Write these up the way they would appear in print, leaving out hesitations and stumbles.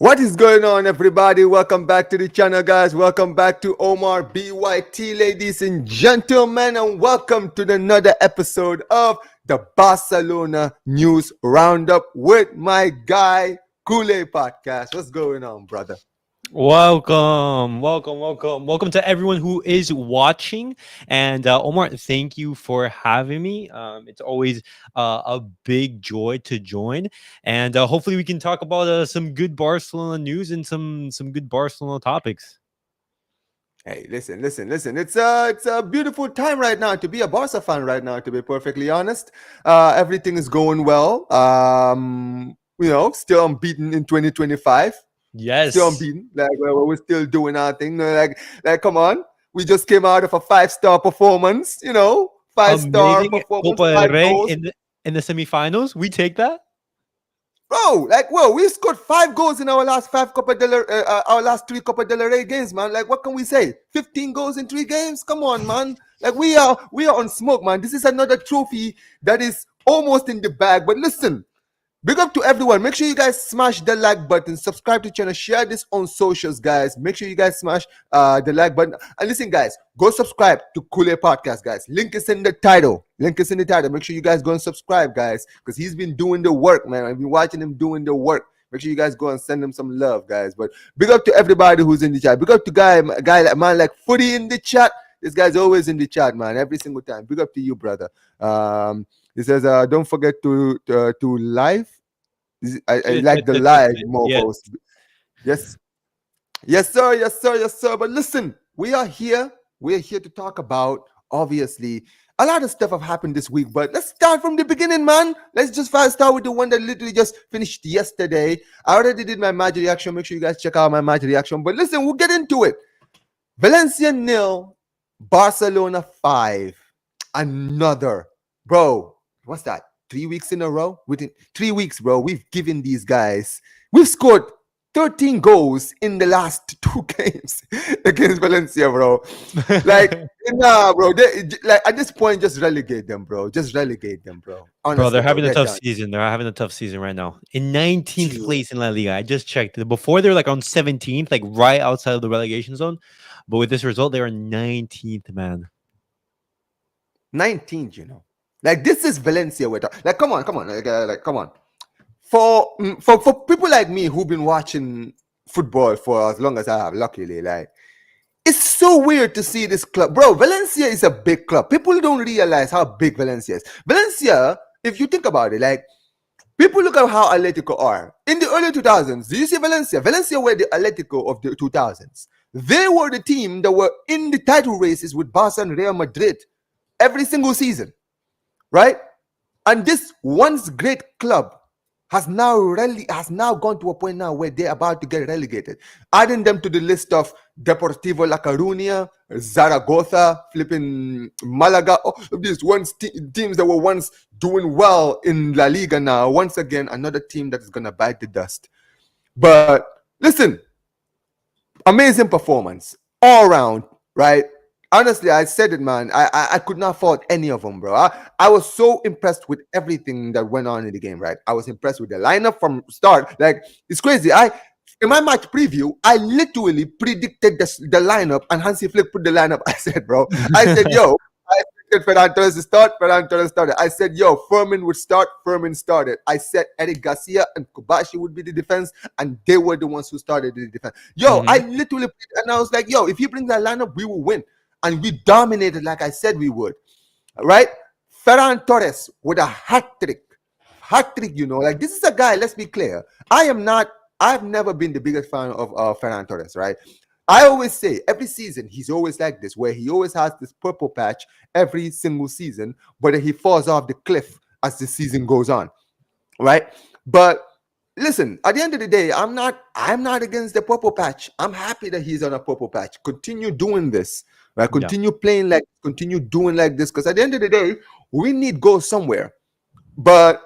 What is going on, everybody? Welcome back to the channel, guys. Welcome back to Omar BYT, ladies and gentlemen, and welcome to another episode of the Barcelona News Roundup with my guy, Kule Podcast. What's going on, brother? Welcome to everyone who is watching. And Omar, thank you for having me. It's always a big joy to join, and hopefully we can talk about some good Barcelona news and some good Barcelona topics. Hey, listen. It's a beautiful time right now to be a Barca fan right now, to be perfectly honest. Everything is going well. Still unbeaten in 2025. Still Yes, unbeaten. Like we're still doing our thing. Like come on. We just came out of a 5-star performance, 5-star amazing performance, Copa del five Rey goals. in the semifinals. We take that. Bro, we scored 5 goals in our last our last three Copa del Rey games, man. Like, what can we say? 15 goals in 3 games? Come on, man. Like, we are on smoke, man. This is another trophy that is almost in the bag. But listen, big up to everyone. Make sure you guys smash the like button, subscribe to the channel, share this on socials, guys. Make sure you guys smash the like button. And listen, guys, go subscribe to Kule Podcast, guys. Link is in the title. Make sure you guys go and subscribe, guys, because he's been doing the work, man. I've been watching him doing the work. Make sure you guys go and send him some love, guys. But big up to everybody who's in the chat. Big up to man like Footy in the chat. This guy's always in the chat, man, every single time. Big up to you, brother. He says, don't forget to live. I like the live more Yeah. post. Yes, yes, sir. But listen, we are here. We're here to talk about, obviously, a lot of stuff have happened this week. But let's start from the beginning, man. Let's just fast start with the one that literally just finished yesterday. I already did my match reaction. Make sure you guys check out my match reaction. But listen, we'll get into it. Valencia 0, Barcelona 5. Another. Bro, what's that? 3 weeks in a row? Within 3 weeks, bro, we've given these guys, we've scored 13 goals in the last 2 games against Valencia, bro. Like, nah, bro. Like, at this point, just relegate them, bro. Just relegate them, bro. Bro, they're Honestly, bro, having a they're tough done. season. They're having a tough season right now. In 19th Chill. place in La Liga. I just checked. Before they were like on 17th, like right outside of the relegation zone. But with this result, they are 19th, man. 19th. Like, this is Valencia. Like, come on. Like, come on. For people like me who've been watching football for as long as I have, luckily, like, it's so weird to see this club. Bro, Valencia is a big club. People don't realize how big Valencia is. Valencia, if you think about it, like, people look at how Atletico are. In the early 2000s, do you see Valencia? Valencia were the Atletico of the 2000s. They were the team that were in the title races with Barca and Real Madrid every single season, right? And this once great club has now gone to a point now where they're about to get relegated. Adding them to the list of Deportivo La Coruña, Zaragoza, flipping Malaga, all of these teams that were once doing well in La Liga now. Once again, another team that is gonna bite the dust. But listen, amazing performance all around, right? Honestly, I said it, man. I could not fault any of them, bro. I was so impressed with everything that went on in the game, right? I was impressed with the lineup from start. Like, it's crazy. In my match preview, I literally predicted the lineup, and Hansi Flick put the lineup. I said, bro, I said, yo, I expected Ferran Torres to start. Ferran Torres started. I said, yo, Furman would start. Furman started. I said Eric Garcia and Kobashi would be the defense, and they were the ones who started the defense. Yo, I Mhm. literally, and I was like, yo, if he brings that lineup, we will win. And we dominated like I said we would, right? Ferran Torres with a hat trick. Hat trick, like, this is a guy, let's be clear. I've never been the biggest fan of Ferran Torres, right? I always say every season he's always like this, where he always has this purple patch every single season, but then he falls off the cliff as the season goes on, right? But listen, at the end of the day, I'm not against the purple patch. I'm happy that he's on a purple patch. Continue doing this, right? Yeah. Continue doing like this, because at the end of the day, we need goals somewhere. But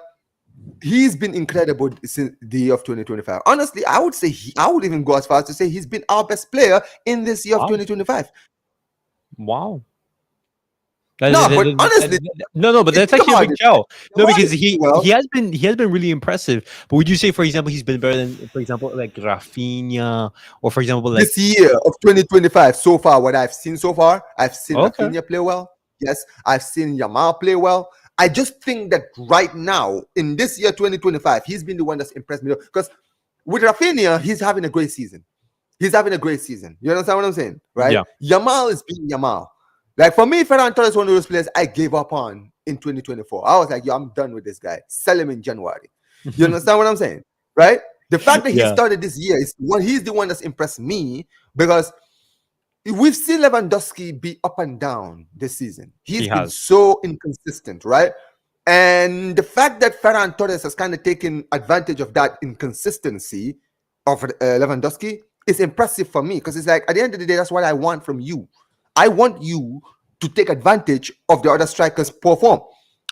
he's been incredible since the year of 2025. Honestly, I would even go as far as to say he's been our best player in this year of Wow. 2025. Wow. No, but honestly, No, but it's that's actually a hard. big tell. No, Why? because Well, he has been really impressive. But would you say, for example, he's been better than, for example, like Rafinha, or for example, like this year of 2025, so far, what I've seen so far, I've seen okay, Rafinha play well. Yes, I've seen Yamal play well. I just think that right now, in this year 2025, he's been the one that's impressed me. Because with Rafinha, he's having a great season. He's having a great season. You understand what I'm saying? Right? yeah, Yamal is being Yamal. Like for me, Ferran Torres is one of those players I gave up on in 2024. I was like, yo, I'm done with this guy. Sell him in January. You understand what I'm saying? Right? The fact that he yeah, started this year is one, he's the one that's impressed me because we've seen Lewandowski be up and down this season. he He's been has. so inconsistent, right? And the fact that Ferran Torres has kind of taken advantage of that inconsistency of Lewandowski is impressive for me because it's like at the end of the day, that's what I want from you. I want you to take advantage of the other strikers' poor form.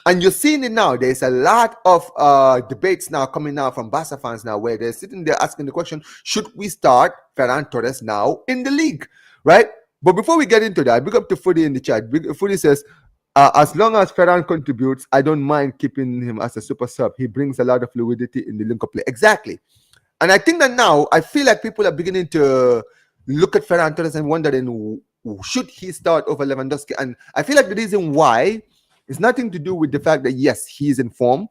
And you're seeing it now. There's a lot of debates now coming out from Barca fans now where they're sitting there asking the question, should we start Ferran Torres now in the league? Right? But before we get into that, big up to Footy in the chat. Footy says, as long as Ferran contributes, I don't mind keeping him as a super sub. He brings a lot of fluidity in the link-up play. Exactly. And I think that now, I feel like people are beginning to look at Ferran Torres and wondering, should he start over Lewandowski? And I feel like the reason why is nothing to do with the fact that, yes, he's in form.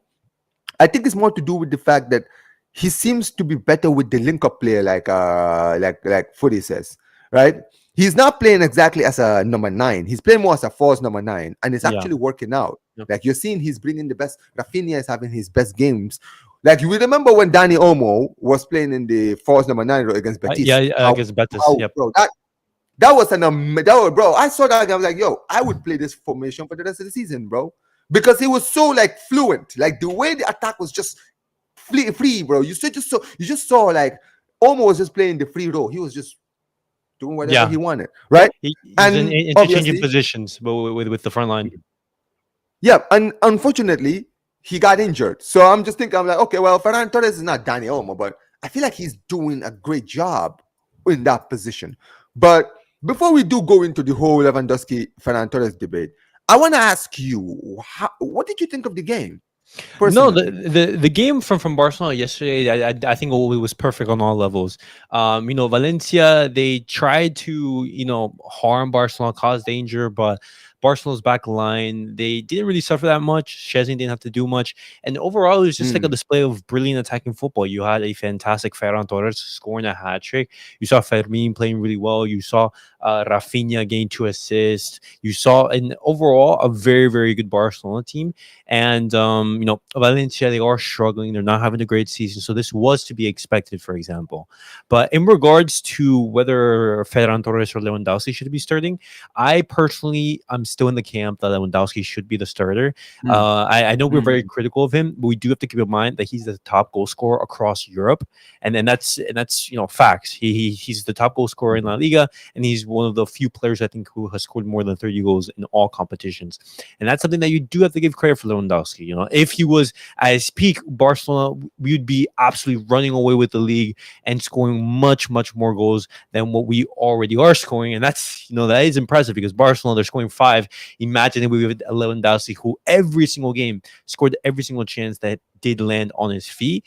I think it's more to do with the fact that he seems to be better with the link-up player, like Footy says, right? He's not playing exactly as a number 9. He's playing more as a false number 9, and it's Yeah, actually working out. yeah, Like you're seeing, he's bringing the best. Rafinha is having his best games. Like you remember when Danny Olmo was playing in the false number 9 role against yeah. Betis? Against Betis. Yep. Bro, that was that was, bro. I saw that. I was like, yo, I would play this formation for the rest of the season, bro, because he was so like fluent. Like the way the attack was just free, bro. You just saw like Olmo was just playing the free role. He was just doing whatever Yeah, he wanted, right? he's in And interchanging obviously, positions, but with the front line. yeah. And unfortunately, he got injured. So I'm just thinking, I'm like, okay, well, Ferran Torres is not Danny Olmo, but I feel like he's doing a great job in that position. But before we do go into the whole Lewandowski Ferran Torres debate, I want to ask you, what did you think of the game? No, Personally, the game from Barcelona yesterday, I think it was perfect on all levels. Valencia, they tried to harm Barcelona, cause danger, but Barcelona's back line, they didn't really suffer that much. Chesney didn't have to do much, and overall, it was just like a display of brilliant attacking football. You had a fantastic Ferran Torres scoring a hat trick. You saw Fermin playing really well. You saw Rafinha gain 2 assists. You saw an overall a very very good Barcelona team. And Valencia, they are struggling. They're not having a great season, so this was to be expected, for example. But in regards to whether Ferran Torres or Lewandowski should be starting, I personally, I'm still in the camp that Lewandowski should be the starter. I know we're very critical of him, but we do have to keep in mind that he's the top goal scorer across Europe, and that's facts. He's the top goal scorer in La Liga, and he's one of the few players I think who has scored more than 30 goals in all competitions, and that's something that you do have to give credit for Lewandowski. If he was at his peak, Barcelona, we would be absolutely running away with the league and scoring much, much more goals than what we already are scoring. And that's, that is impressive because Barcelona, they're scoring 5. Imagine if we have Lewandowski, who every single game scored every single chance that did land on his feet.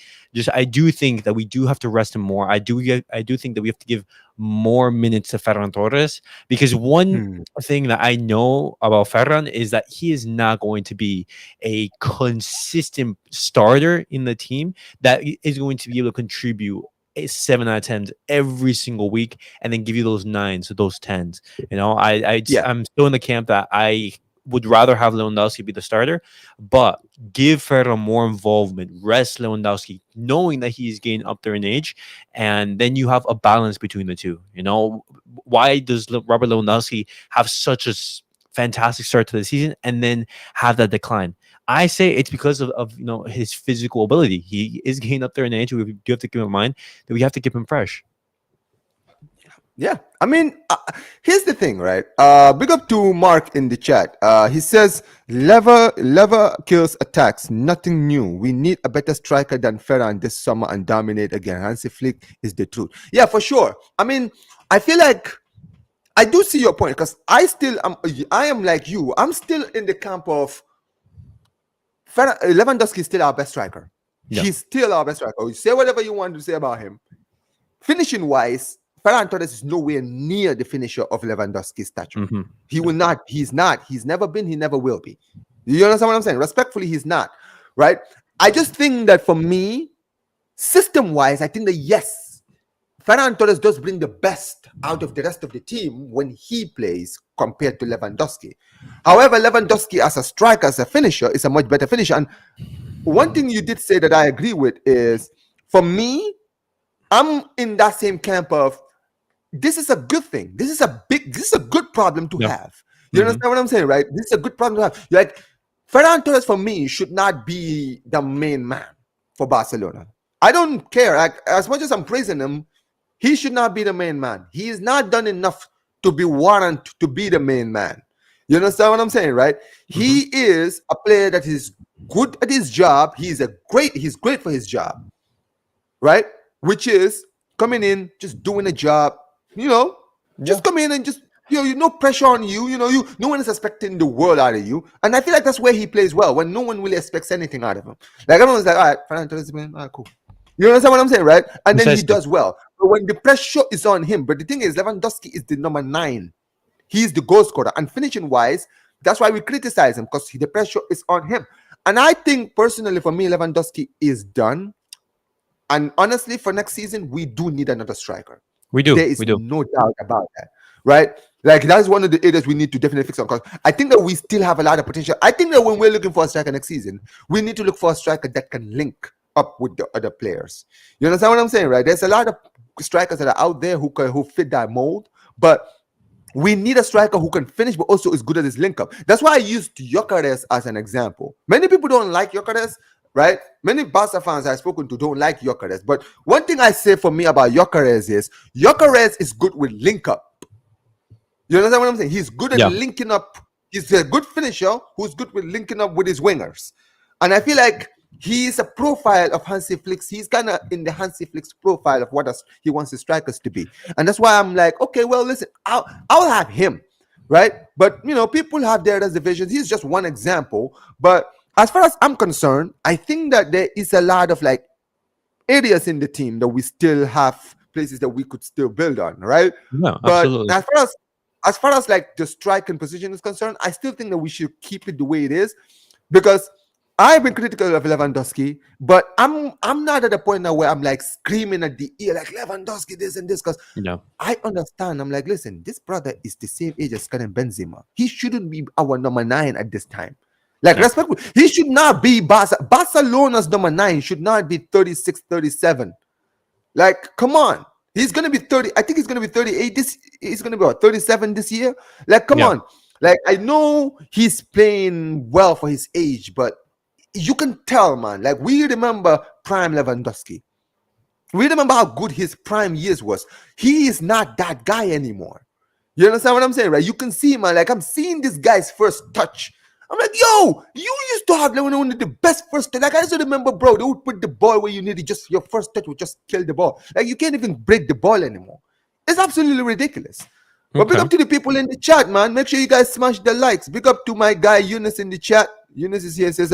I do think that we do have to rest him more. I do think that we have to give more minutes to Ferran Torres, because one thing that I know about Ferran is that he is not going to be a consistent starter in the team that is going to be able to contribute 7 out of 10 every single week and then give you those 9s or those 10s. I'm still in the camp that I would rather have Lewandowski be the starter, but give Ferran more involvement, rest Lewandowski, knowing that he's getting up there in age, and then you have a balance between the two. Why does Robert Lewandowski have such a fantastic start to the season and then have that decline? I say it's because of his physical ability. He is getting up there in age. We do have to keep in mind that we have to keep him fresh. Yeah, I mean, here's the thing, right? Big up to Mark in the chat. He says, lever kills attacks, nothing new. We need a better striker than Ferran this summer and dominate again. Hansi Flick is the truth. Yeah, for sure. I mean, I feel like I do see your point because I am like you. I'm still in the camp of Lewandowski is still our best striker. Yeah. He's still our best striker. You say whatever you want to say about him. Finishing wise, Ferran Torres is nowhere near the finisher of Lewandowski's stature. Mm-hmm. He will not. He's not. He's never been. He never will be. You understand what I'm saying? Respectfully, he's not. Right? I just think that for me, system-wise, I think that yes, Ferran Torres does bring the best out of the rest of the team when he plays compared to Lewandowski. However, Lewandowski as a striker, as a finisher, is a much better finisher. And one thing you did say that I agree with is, for me, I'm in that same camp of this is a good thing. This is a good problem to have. You understand what I'm saying, right? This is a good problem to have. Like, Ferran Torres for me should not be the main man for Barcelona. I don't care. Like, as much as I'm praising him, he should not be the main man. He is not done enough to be warrant to be the main man. You understand what I'm saying, right? He is a player that is good at his job. He's great for his job, right? Which is coming in, just doing a job, just come in and just, no pressure on you, no one is expecting the world out of you. And I feel like that's where he plays well, when no one really expects anything out of him. Like, everyone's like, all right, Ferran Torres, man, all right, cool. You understand what I'm saying, right? And then he does well. But when the pressure is on him, but the thing is, Lewandowski is the number 9. He's the goal scorer. And finishing wise, that's why we criticize him, because the pressure is on him. And I think, personally, for me, Lewandowski is done. And honestly, for next season, we do need another striker. We do. There is no doubt about that, right? Like, that's one of the areas we need to definitely fix on. Because I think that we still have a lot of potential. I think that when we're looking for a striker next season, we need to look for a striker that can link up with the other players. You understand what I'm saying, right? There's a lot of strikers that are out there who fit that mold, but we need a striker who can finish, but also is good at his link up. That's why I used Gyökeres as an example. Many people don't like Gyökeres, right? Many Barca fans I've spoken to don't like Gyökeres. But one thing I say for me about Gyökeres is good with link up. You understand what I'm saying? He's good at linking up. He's a good finisher who's good with linking up with his wingers. And I feel like he's a profile of Hansi Flick's. He's kind of in the Hansi Flick's profile of what he wants his strikers to be. And that's why I'm like, okay, well, listen, I'll have him, right? But, people have their reservations. He's just one example. But as far as I'm concerned, I think that there is a lot of, like, areas in the team that we still have places that we could still build on, right? No, but absolutely. as far as like the striking position is concerned, I still think that we should keep it the way it is, because I've been critical of Lewandowski, but I'm not at the point now where I'm like screaming at the ear like Lewandowski this and this, because I understand. I'm like, listen, this brother is the same age as Karim Benzema. He shouldn't be our number 9 at this time. Like, respectful, he should not be Barcelona's number 9 should not be 36, 37. Like, come on. He's gonna be 30. I think he's gonna be 38. He's gonna be 37 this year. Like, come on. Like, I know he's playing well for his age, but you can tell, man. Like, we remember prime Lewandowski. We remember how good his prime years was. He is not that guy anymore. You understand what I'm saying, right? You can see, man. Like, I'm seeing this guy's first touch. I'm like, yo, you used to have one of the best first touch. Like, I still remember, bro, they would put the ball where you needed, just your first touch would just kill the ball. Like, you can't even break the ball anymore. It's absolutely ridiculous. But big up to the people in the chat, man. Make sure you guys smash the likes. Big up to my guy Eunice in the chat. Eunice is here. Says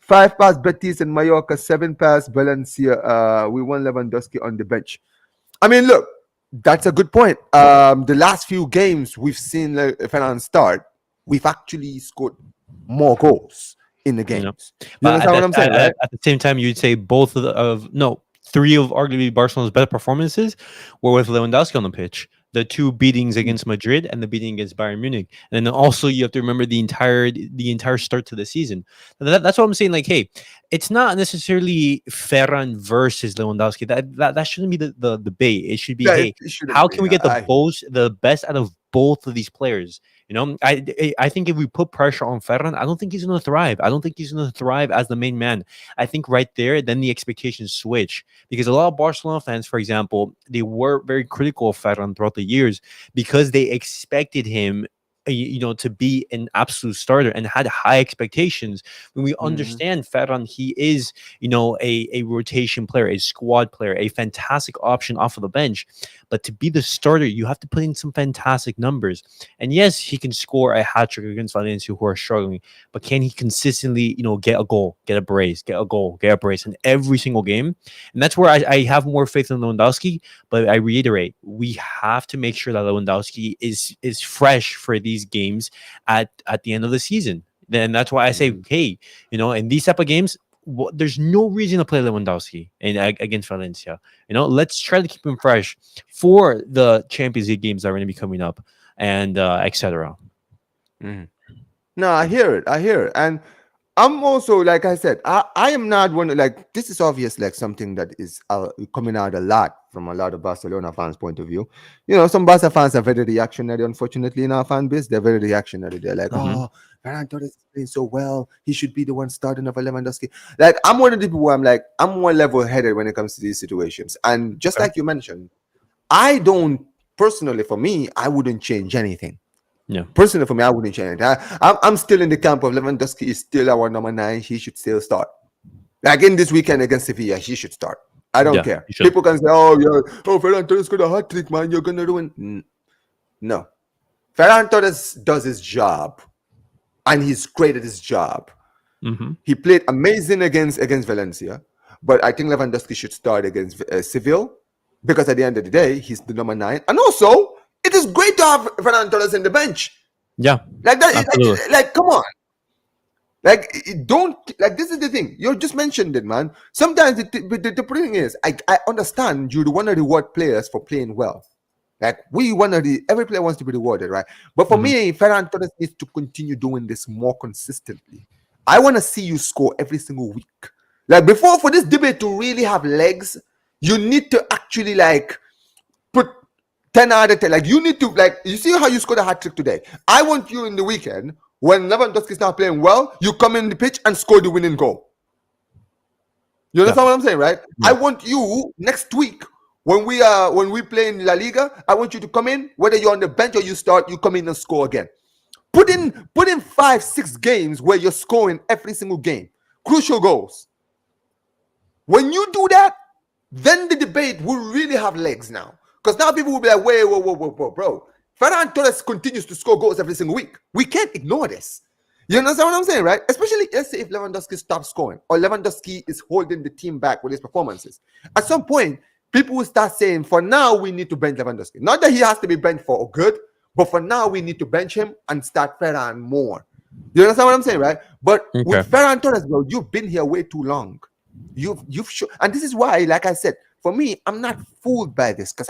5 pass Betis and Mallorca, 7 pass Valencia. We won Lewandowski on the bench. I mean, look, that's a good point. The last few games we've seen Ferran start, we've actually scored more goals in the games. You understand what I'm saying? Right? At the same time, you'd say both three of arguably Barcelona's better performances were with Lewandowski on the pitch. The 2 beatings against Madrid and the beating against Bayern Munich. And then also you have to remember the entire start to the season. That's what I'm saying. Like, hey, it's not necessarily Ferran versus Lewandowski. That shouldn't be the debate. It should be, how can we get the best out of both of these players? I think if we put pressure on Ferran, I don't think he's going to thrive. I don't think he's going to thrive as the main man. I think right there, then the expectations switch. Because a lot of Barcelona fans, for example, they were very critical of Ferran throughout the years because they expected him to be an absolute starter and had high expectations. When we Mhm. understand Ferran, he is, a rotation player, a squad player, a fantastic option off of the bench. But to be the starter, you have to put in some fantastic numbers. And yes, he can score a hat trick against Valencia, who are struggling. But can he consistently, get a goal, get a brace, get a goal, get a brace in every single game? And that's where I have more faith in Lewandowski. But I reiterate, we have to make sure that Lewandowski is fresh for these games at the end of the season. Then that's why I say, Mhm. hey, in these type of games, there's no reason to play Lewandowski against Valencia. Let's try to keep him fresh for the Champions League games that are going to be coming up, and etc. Mhm. No, I hear it. I hear it. And I'm also, like I said, I am not one like this is obvious like something that is coming out a lot from a lot of Barcelona fans' point of view. Some Barca fans are very reactionary. Unfortunately, in our fan base, they're very reactionary. They're like, Hmm. "Oh, Ferran Torres is playing so well. He should be the one starting over Lewandowski." Like I'm one of the people where I'm like, I'm more level-headed when it comes to these situations. And just Okay. like you mentioned, I don't personally, for me, I wouldn't change anything. Yeah. Personally, for me, I wouldn't change. I'm still in the camp of Lewandowski is still our number 9. He should still start. Like in this weekend against Sevilla, he should start. I don't Yeah. care. You should. People can say, "Oh, yeah, oh, Ferran Torres got a hat trick, man. You're gonna ruin." No, Ferran Torres does his job, and he's great at his job. Hmm. He played amazing against Valencia, but I think Lewandowski should start against Seville because at the end of the day, he's the number 9, and also it is great to have Ferran Torres in the bench. Yeah. Like that, Absolutely. like come on. Like don't like this is the thing you just mentioned it, man. Sometimes the thing is, I understand you want to reward players for playing well. Like we want to, every player wants to be rewarded, right? But for Hmm. me, Ferran Torres needs to continue doing this more consistently. I want to see you score every single week. Like before, for this debate to really have legs, you need to actually like put 10 out of 10. Like you need to like you see how you scored a hat trick today. I want you in the weekend when Lewandowski's not playing well, you come in the pitch and score the winning goal. You Yeah. understand what I'm saying, right? I Yeah. want you next week when we play in La Liga. I want you to come in, whether you're on the bench or you start, you come in and score again. Put in 5-6 games where you're scoring every single game, crucial goals. When you do that, then the debate will really have legs now. Because now people will be like, wait, whoa, whoa, whoa, whoa, bro. Ferran Torres continues to score goals every single week. We can't ignore this. You understand what I'm saying, right? Especially, let's say if Lewandowski stops scoring or Lewandowski is holding the team back with his performances. At some point, people will start saying, for now, we need to bench Lewandowski. Not that he has to be benched for good, but for now, we need to bench him and start Ferran more. You understand what I'm saying, right? But Okay. with Ferran Torres, bro, you've been here way too long. You've and this is why, like I said, for me, I'm not fooled by this because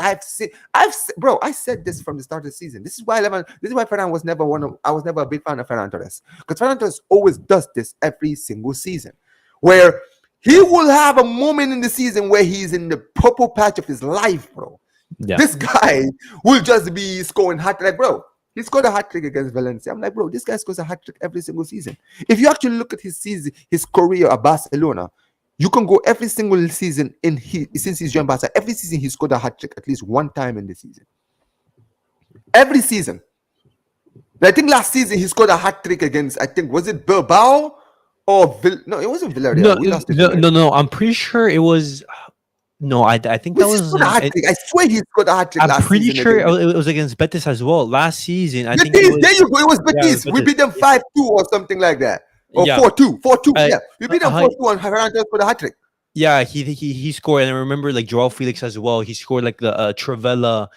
bro, I said this from the start of the season. This is why Ferran was never I was never a big fan of Ferran Torres because Ferran Torres always does this every single season, where he will have a moment in the season where he's in the purple patch of his life, bro. Yeah. This guy will just be scoring hat like, bro. He scored a hat trick against Valencia. I'm like, bro, this guy scores a hat trick every single season. If you actually look at his season, his career at Barcelona, you can go every single season since he's joined Barca. Every season he scored a hat trick at least one time in the season. Every season. I think last season he scored a hat trick against, I think, was it Bilbao or no? It wasn't No, Villarreal. We lost it. no, no, no. I'm pretty sure it was. No, I think that Was he was. scored a hat trick? I swear he scored a hat trick I'm last pretty season sure against it was against Betis as well last season. I think it Betis. was. There you go. It was Yeah, it was Betis. We Betis. beat them 5-2 or something like that. Or Yeah. 4-2. 4-2. Uh, Yeah. We beat them uh, 4-2 and Ferran scored a hat trick. yeah, he scored, and I remember like Joao Felix as well. He scored like the or a Trivela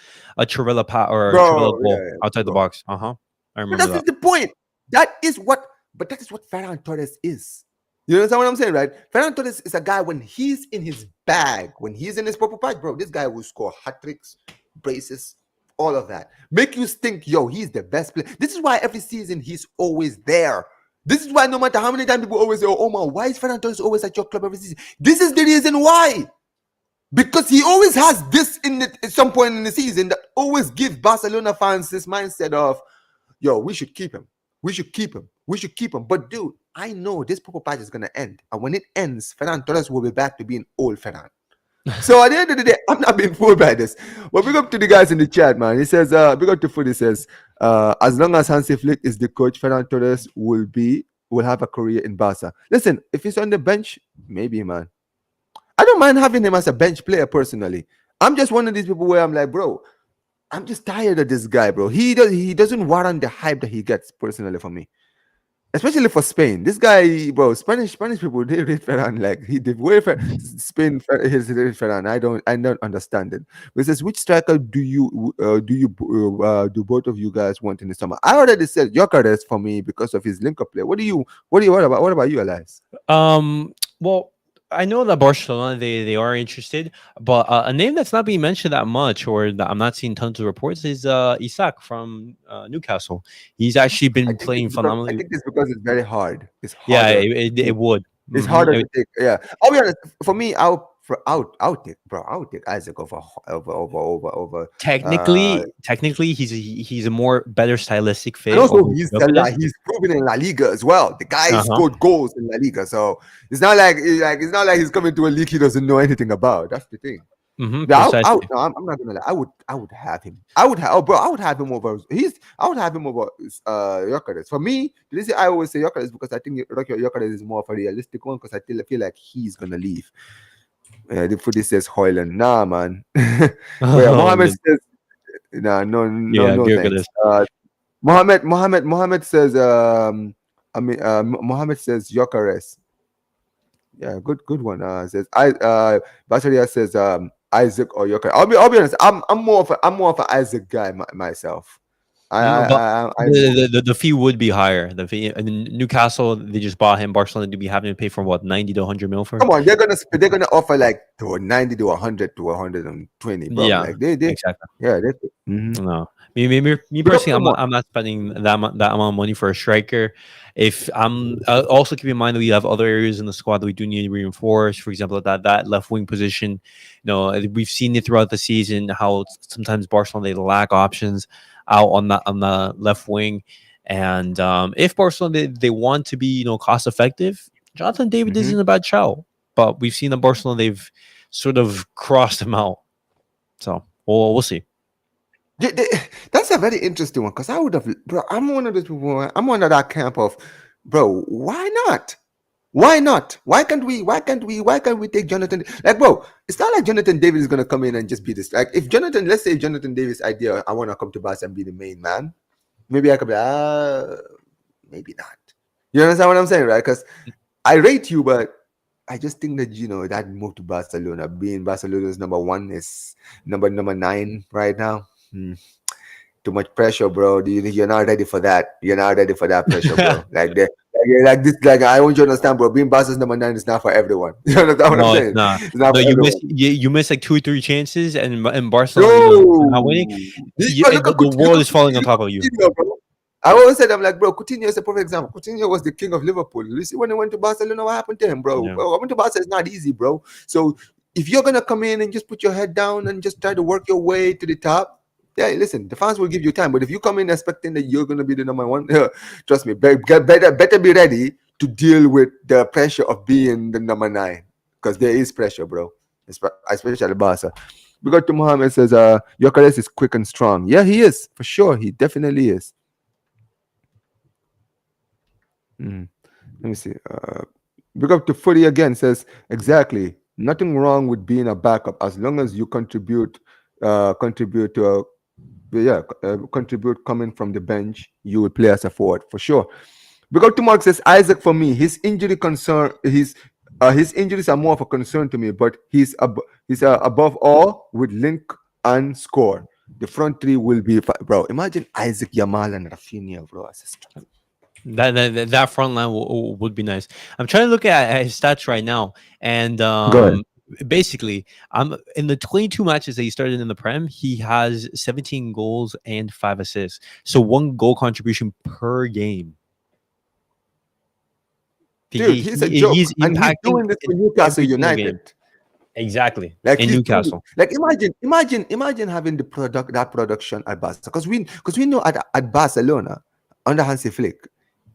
Bro, goal yeah, outside the bro. box. I But remember that is that. the point. That is what Ferran Torres is. You understand what I'm saying, right? Ferran Torres is a guy when he's in his bag, when he's in his purple patch, bro, this guy will score hat tricks, braces, all of that. Make you think, yo, he's the best player. This is why every season he's always there. This is why no matter how many times people always say, oh man, why is Ferran Torres always at your club every season? This is the reason why. Because he always has this at some point in the season that always gives Barcelona fans this mindset of, yo, we should keep him. We should keep him. We should keep him. But dude, I know this purple patch is gonna end. And when it ends, Ferran Torres will be back to being old Ferran. So at the end of the day, I'm not being fooled by this. But big up to the guys in the chat, man. He says, big up to Food, he says, As long as Hansi Flick is the coach, Ferran Torres will have a career in Barca. Listen, if he's on the bench, maybe, man. I don't mind having him as a bench player personally. I'm just one of these people where I'm like, bro, I'm just tired of this guy, bro. He doesn't warrant the hype that he gets personally for me. Especially for Spain. This guy, bro, Spanish people, they rate Ferran like the way Spain is rate Ferran. I don't understand it. But it says, which striker do both of you guys want in the summer? I already said Gyökeres for me because of his link-up play. What about you, Elias? Well, I know that Barcelona they are interested, but a name that's not being mentioned that much, or that I'm not seeing tons of reports, is Isak from Newcastle. He's actually been playing phenomenally. I think it's because it's very hard. It's Yeah, harder. it would. It's harder to take. Yeah, I'll be honest. For me, I'll take Isaac over. Technically, he's a more better stylistic fit. And also, he's proven in La Liga as well. The guy scored goals in La Liga, so it's not like he's coming to a league he doesn't know anything about. That's the thing. Mm-hmm, No, I'm not gonna lie. I would have him. I would have him over. I would have him over Gyökeres. For me, I always say Gyökeres because I think Gyökeres is more of a realistic one because I feel like he's gonna leave. The footy says Hoyland. Nah, man. Mohammed says no, thanks. Mohammed says Mohammed says Gyökeres. Yeah, good one. Says Basaria says Isaac or Gyökeres. I'll be honest. I'm more of an Isaac guy myself. The fee would be higher. The fee in Newcastle, they just bought him. Barcelona to be having to pay from what, 90 to 100 mil for? Come on, they're gonna offer like to 90 to 100 to 120. Bro. Yeah, like they exactly. Yeah, No, me personally, I'm not spending that amount of money for a striker. If I'm also keep in mind that we have other areas in the squad that we do need to reinforce. For example, that left wing position. You know, we've seen it throughout the season how sometimes Barcelona they lack options out on the left wing, and if Barcelona they want to be cost effective, Jonathan David isn't a bad shout. But we've seen that Barcelona they've sort of crossed him out, so we'll see. That's a very interesting one because I would have, bro. I'm one of those people. I'm one of that camp of, bro. Why not? Why not? Why can't we take Jonathan? Like, bro, it's not like Jonathan David is gonna come in and just be this. Like, let's say Jonathan David's idea, I want to come to Barca and be the main man. Maybe I could be, maybe not. You understand what I'm saying, right? Because I rate you, but I just think that that move to Barcelona, being Barcelona's number 1 is number 9 right now. Too much pressure, bro. You're not ready for that. You're not ready for that pressure, bro. Like I want you to understand, bro. Being Barca's number 9 is not for everyone. You understand what I'm saying? It's not for everyone. You miss like 2 or 3 chances, and Barcelona not winning. The world is falling on top of you. Bro. I always said, I'm like, bro, Coutinho is a perfect example. Coutinho was the king of Liverpool. You see, when he went to Barcelona, what happened to him, bro? Yeah. Going to Barca is not easy, bro. So if you're gonna come in and just put your head down and just try to work your way to the top, yeah, listen, the fans will give you time. But if you come in expecting that you're gonna be the number 1, trust me, better be ready to deal with the pressure of being the number 9, because there is pressure, bro, especially Barca. We got to Mohammed says, Gyökeres is quick and strong. Yeah, he is for sure. He definitely is. Let me see. Big up to Footy again says, exactly. Nothing wrong with being a backup as long as you contribute coming from the bench. You will play as a forward for sure. Big up to Mark says, Isaac for me. His injuries are more of a concern to me, but he's above all with link and score. The front 3 will be, bro. Imagine Isaac, Yamal, and Rafinha, bro. That front line would be nice. I'm trying to look at his stats right now, and basically, in the 22 matches that he started in the Prem, he has 17 goals and 5 assists. So 1 goal contribution per game. Dude, he's a joke. He's doing this for Newcastle United. Exactly. Like in Newcastle. Imagine having that production at Barca. Because we know at Barcelona under Hansi Flick,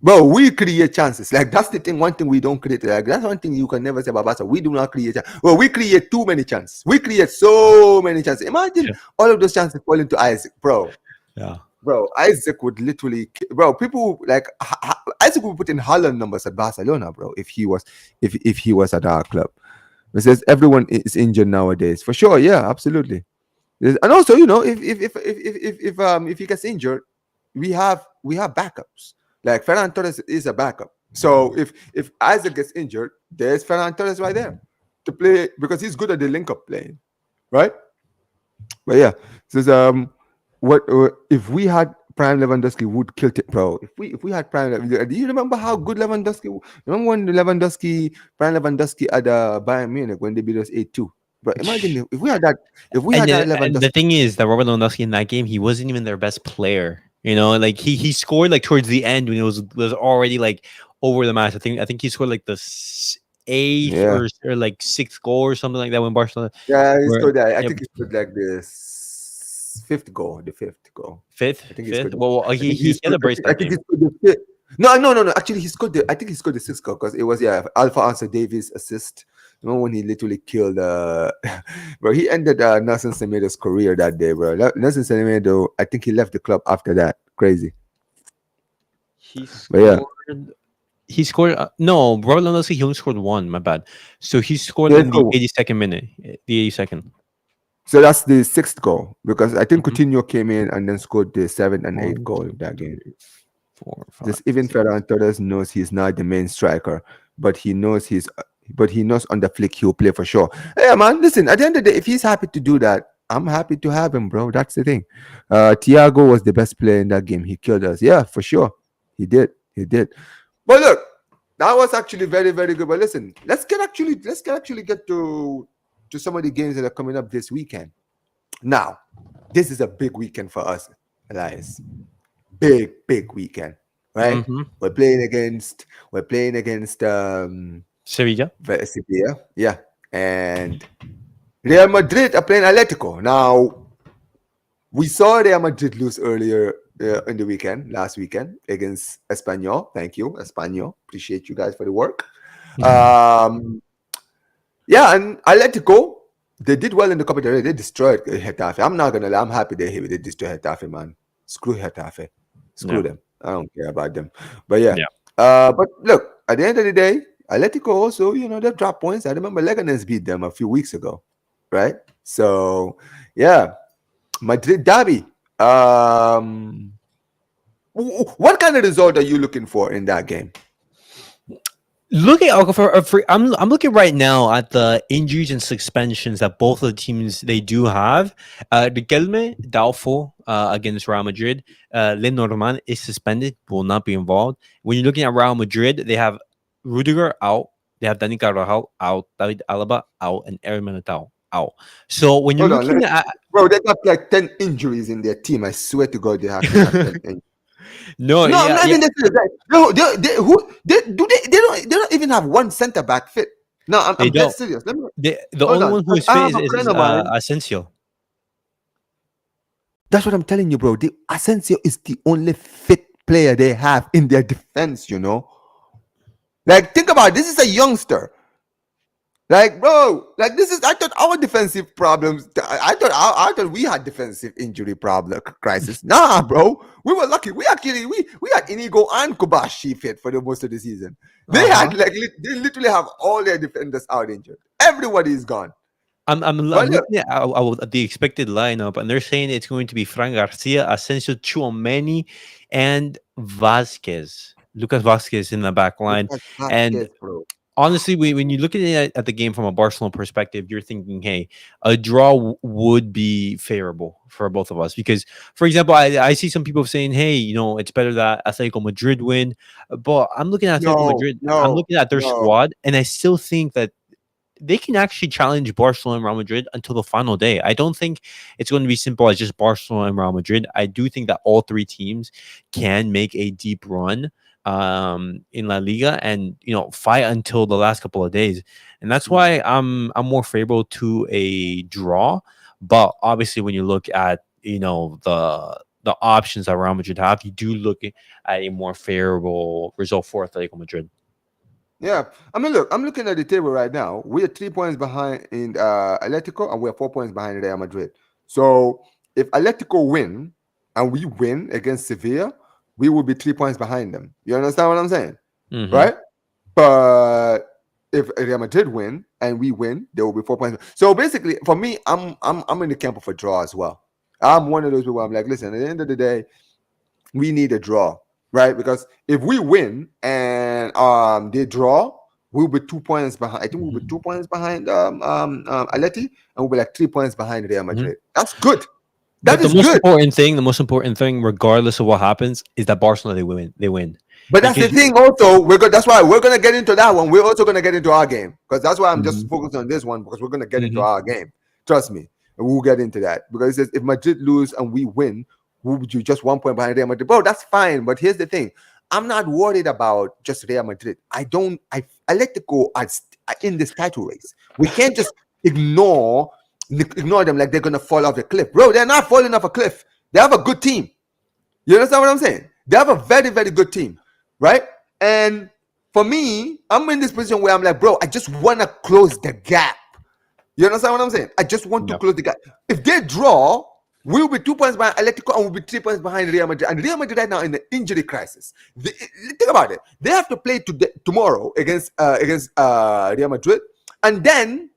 bro, we create chances. Like, that's the thing. One thing we don't create. Like, that's one thing you can never say about Barca. We do not create. Well, we create too many chances. We create so many chances. Imagine all of those chances fall into Isaac, bro. Yeah. bro, Isaac would literally, bro. People like Isaac would put in Holland numbers at Barcelona, bro. If he was at our club, it says everyone is injured nowadays for sure. Yeah, absolutely. And also, if he gets injured, we have backups. Like Ferran Torres is a backup. So if Isaac gets injured, there's Ferran Torres right there to play because he's good at the link up playing, right? But yeah, says what if we had Prime Lewandowski would kill it, bro. If we had Prime, do you remember how good Lewandowski? Remember when Prime Lewandowski at Bayern Munich when they beat us 8-2? But imagine if we had that, And Lewandowski. the thing is that Robert Lewandowski in that game, he wasn't even their best player. You know, like he scored like towards the end when it was already like over the match. I think he scored like the eighth Yeah, or like sixth goal or something like that when Barcelona yeah, he were scored that. I yeah, think he scored like the fifth goal. fifth, I think he fifth. scored. Well, I he think he he had a scored. brace I that think he game. scored the fifth. No, no, no, no. Actually, he scored the. I think he scored the sixth goal because it was Alpha Answer Davies assist. Remember when he literally killed? Bro, he ended Nelson Semedo's career that day, bro. Nelson Semedo, I think he left the club after that. Crazy, He but yeah, scored. He scored. No, Robert Lewandowski. He only scored one. My bad. So he scored yeah, in the cool. 82nd minute. The 82nd. So that's the sixth goal because I think Mhm. Coutinho came in and then scored the seventh and eighth One, goal two, of that game. three, 4, 5, Just even 6. Ferran Torres knows he's not the main striker, but he knows on the flick he'll play for sure. Yeah, man. Listen, at the end of the day, if he's happy to do that, I'm happy to have him, bro. That's the thing. Thiago was the best player in that game. He killed us. Yeah, for sure. He did. He did. But look, that was actually very, very good. But listen, let's get to some of the games that are coming up this weekend. Now, this is a big weekend for us, Elias. Big weekend, right? Mm-hmm. We're playing against Sevilla. Sevilla, yeah, and Real Madrid are playing Atletico. Now we saw Real Madrid lose earlier in the weekend, last weekend against Espanyol. Thank you, Espanyol. Appreciate you guys for the work. Um, yeah, and Atletico, they did well in the Copa del Rey. They destroyed Getafe. I'm not gonna lie. I'm happy they destroyed Getafe, man. Screw Getafe. Screw Yeah. them. I don't care about them. But yeah. Yeah. But look, at the end of the day, Atletico also, they drop points. I remember Leganes beat them a few weeks ago, right? So yeah, Madrid Derby. What kind of result are you looking for in that game? Looking I'm looking right now at the injuries and suspensions that both of the teams they do have. Riquelme doubtful against Real Madrid. Lenormand is suspended, will not be involved. When you're looking at Real Madrid, they have Rudiger out, they have Dani Carvajal out, David Alaba out, and Aaron Militao out. So when you're Hold on, looking at bro. They got like 10 injuries in their team. I swear to God, they actually have 10 injuries. no, No, I'm yeah, not yeah, even that. No, they don't even have one center back fit. No, I'm, they I'm dead don't. serious. Let me The hold only on. one who is I fit have a is friend of mine. Asensio. That's what I'm telling you, bro. The Asensio is the only fit player they have in their defense. Like think about it. This is a youngster. Like, bro, like this is. I thought our defensive problems. I thought we had defensive injury problem crisis. Nah, bro, we were lucky. We had Inigo and Kobashi fit for the most of the season. They Uh-huh. had they literally have all their defenders out injured. Everybody is gone. I'm But look, looking at the expected lineup, and they're saying it's going to be Fran Garcia, Asensio, Chouameni, and Vasquez. Lucas Vasquez in the back line. Lucas And Vazquez, bro. honestly, when you look at the game from a Barcelona perspective, you're thinking, hey, a draw would be favorable for both of us. Because, for example, I see some people saying, hey, it's better that Atletico Madrid win. But I'm looking at Atletico No, Madrid, I'm no, looking at their no. squad, and I still think that they can actually challenge Barcelona and Real Madrid until the final day. I don't think it's going to be simple as just Barcelona and Real Madrid. I do think that all three teams can make a deep run in La Liga and fight until the last couple of days. And that's why I'm more favorable to a draw. But obviously when you look at the options that Real Madrid have, you do look at a more favorable result for Atletico Madrid. Yeah, I mean, look, I'm looking at the table right now. We're 3 points behind in Atletico, and we're 4 points behind Real Madrid. So if Atletico win, and we win against Sevilla, we will be 3 points behind them. You understand what I'm saying? Mhm. Right? But if Real Madrid win and we win, there will be 4 points. So basically, for me, I'm in the camp of a draw as well. I'm one of those people. I'm like, listen, at the end of the day, we need a draw, right? Because if we win and they draw, we'll be 2 points behind. I think we'll be 2 points behind Atleti, and we'll be like 3 points behind Real Madrid. That's good. That But the is most good. important thing, regardless of what happens, is that Barcelona they win. But that's the thing. Also, that's why we're gonna get into that one. We're also gonna get into our game because that's why I'm just focused on this one because we're gonna get into our game. Trust me, and we'll get into that because it says if Madrid lose and we win, we'll be just 1 point behind Real Madrid. Bro, that's fine. But here's the thing: I'm not worried about just Real Madrid. I let it go in this title race. We can't just ignore them like they're gonna fall off the cliff, bro. They're not falling off a cliff. They have a good team. You understand what I'm saying? They have a very, very good team, right? And for me, I'm in this position where I'm like, bro, I just want to close the gap. You understand what I'm saying? I just want to close the gap. If they draw, we'll be 2 points behind Atletico and we'll be 3 points behind Real Madrid. And Real Madrid right now in the injury crisis. Think about it. They have to play tomorrow against Real Madrid, and then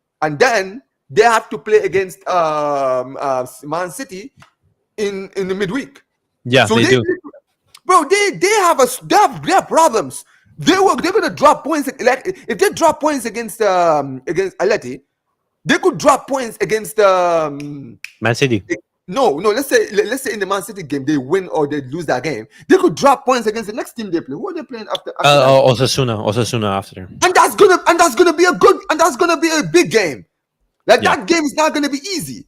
they have to play against Man City in the midweek. Yeah, so they do. Bro, they have problems. They're gonna drop points. Like if they drop points against Atleti, they could drop points against Man City. No. Let's say in the Man City game they win or they lose that game. They could drop points against the next team they play. Who are they playing after Osasuna after. And that's gonna be a big game. Like that game is not gonna be easy.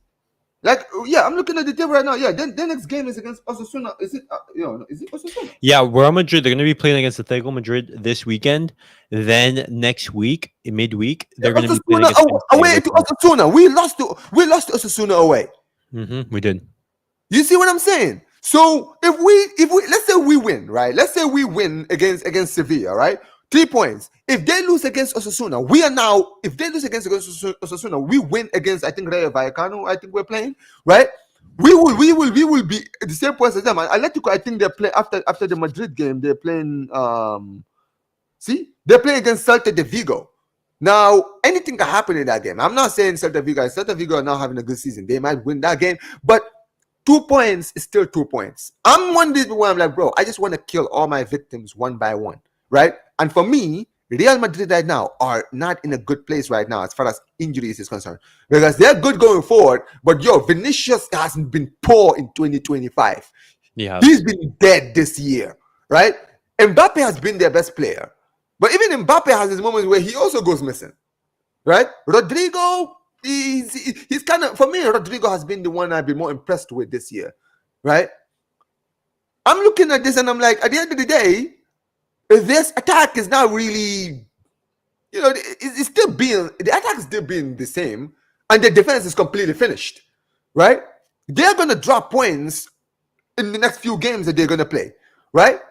Like, yeah, I'm looking at the table right now. Yeah, then the next game is against Osasuna. Is it Osasuna? Yeah, Real Madrid. They're going to be playing against Atletico Madrid this weekend. Then next week, in midweek, they're going to be playing away to Osasuna. We lost to Osasuna away. We did. You see what I'm saying? So if we let's say we win, right? Let's say we win against Sevilla, right? 3 points. If they lose against Osasuna, if they lose against Osasuna, we win against, I think, Rayo Vallecano, I think we're playing, right? We will be at the same points as them. Atletico, I think they're playing after the Madrid game, they're playing they're playing against Celta de Vigo. Now, anything can happen in that game. I'm not saying Celta Vigo are not having a good season. They might win that game, but 2 points is still 2 points. I'm one of these people where I'm like, bro, I just want to kill all my victims one by one, right? And for me, Real Madrid right now are not in a good place right now as far as injuries is concerned. Because they're good going forward, but Vinicius hasn't been poor in 2025. Yeah. He's been dead this year, right? Mbappe has been their best player. But even Mbappe has his moments where he also goes missing, right? Rodrigo, he's kind of, for me, Rodrigo has been the one I've been more impressed with this year, right? I'm looking at this and I'm like, at the end of the day, this attack is not really, it's still being, the attack is still being the same, and the defense is completely finished, right? They're going to drop points in the next few games that they're going to play, right?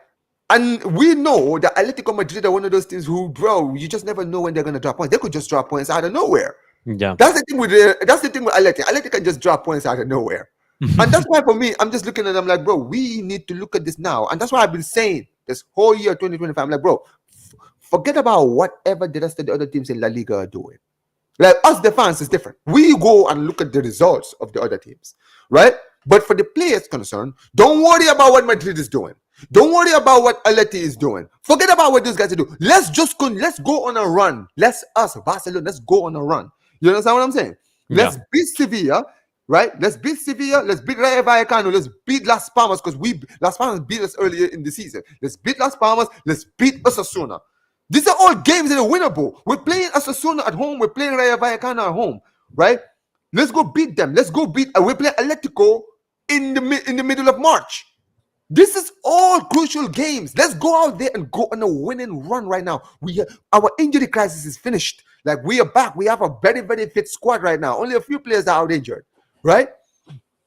And we know that Atletico Madrid are one of those teams who, bro, you just never know when they're going to drop points. They could just drop points out of nowhere. Yeah. That's the thing with Atleti. Atleti can just drop points out of nowhere. And that's why for me, I'm just looking at them like, bro, we need to look at this now. And that's why I've been saying this whole year 2025, I'm like, bro, forget about whatever the rest of the other teams in La Liga are doing. Like us, the fans, is different. We go and look at the results of the other teams, right? But for the players concerned, don't worry about what Madrid is doing. Don't worry about what Atleti is doing. Forget about what those guys are doing. Let's go on a run. Barcelona, let's go on a run. You understand what I'm saying? Let's beat Sevilla, right? Let's beat Sevilla. Let's beat Rayo Vallecano. Let's beat Las Palmas because Las Palmas beat us earlier in the season. Let's beat Las Palmas. Let's beat Osasuna. These are all games that are winnable. We're playing Osasuna at home. We're playing Rayo Vallecano at home, right? Let's go beat them. Let's go beat. We're playing Atletico in the middle of March. This is all crucial games. Let's go out there and go on a winning run right now. Our injury crisis is finished. Like, we are back. We have a very, very fit squad right now. Only a few players are out injured, right?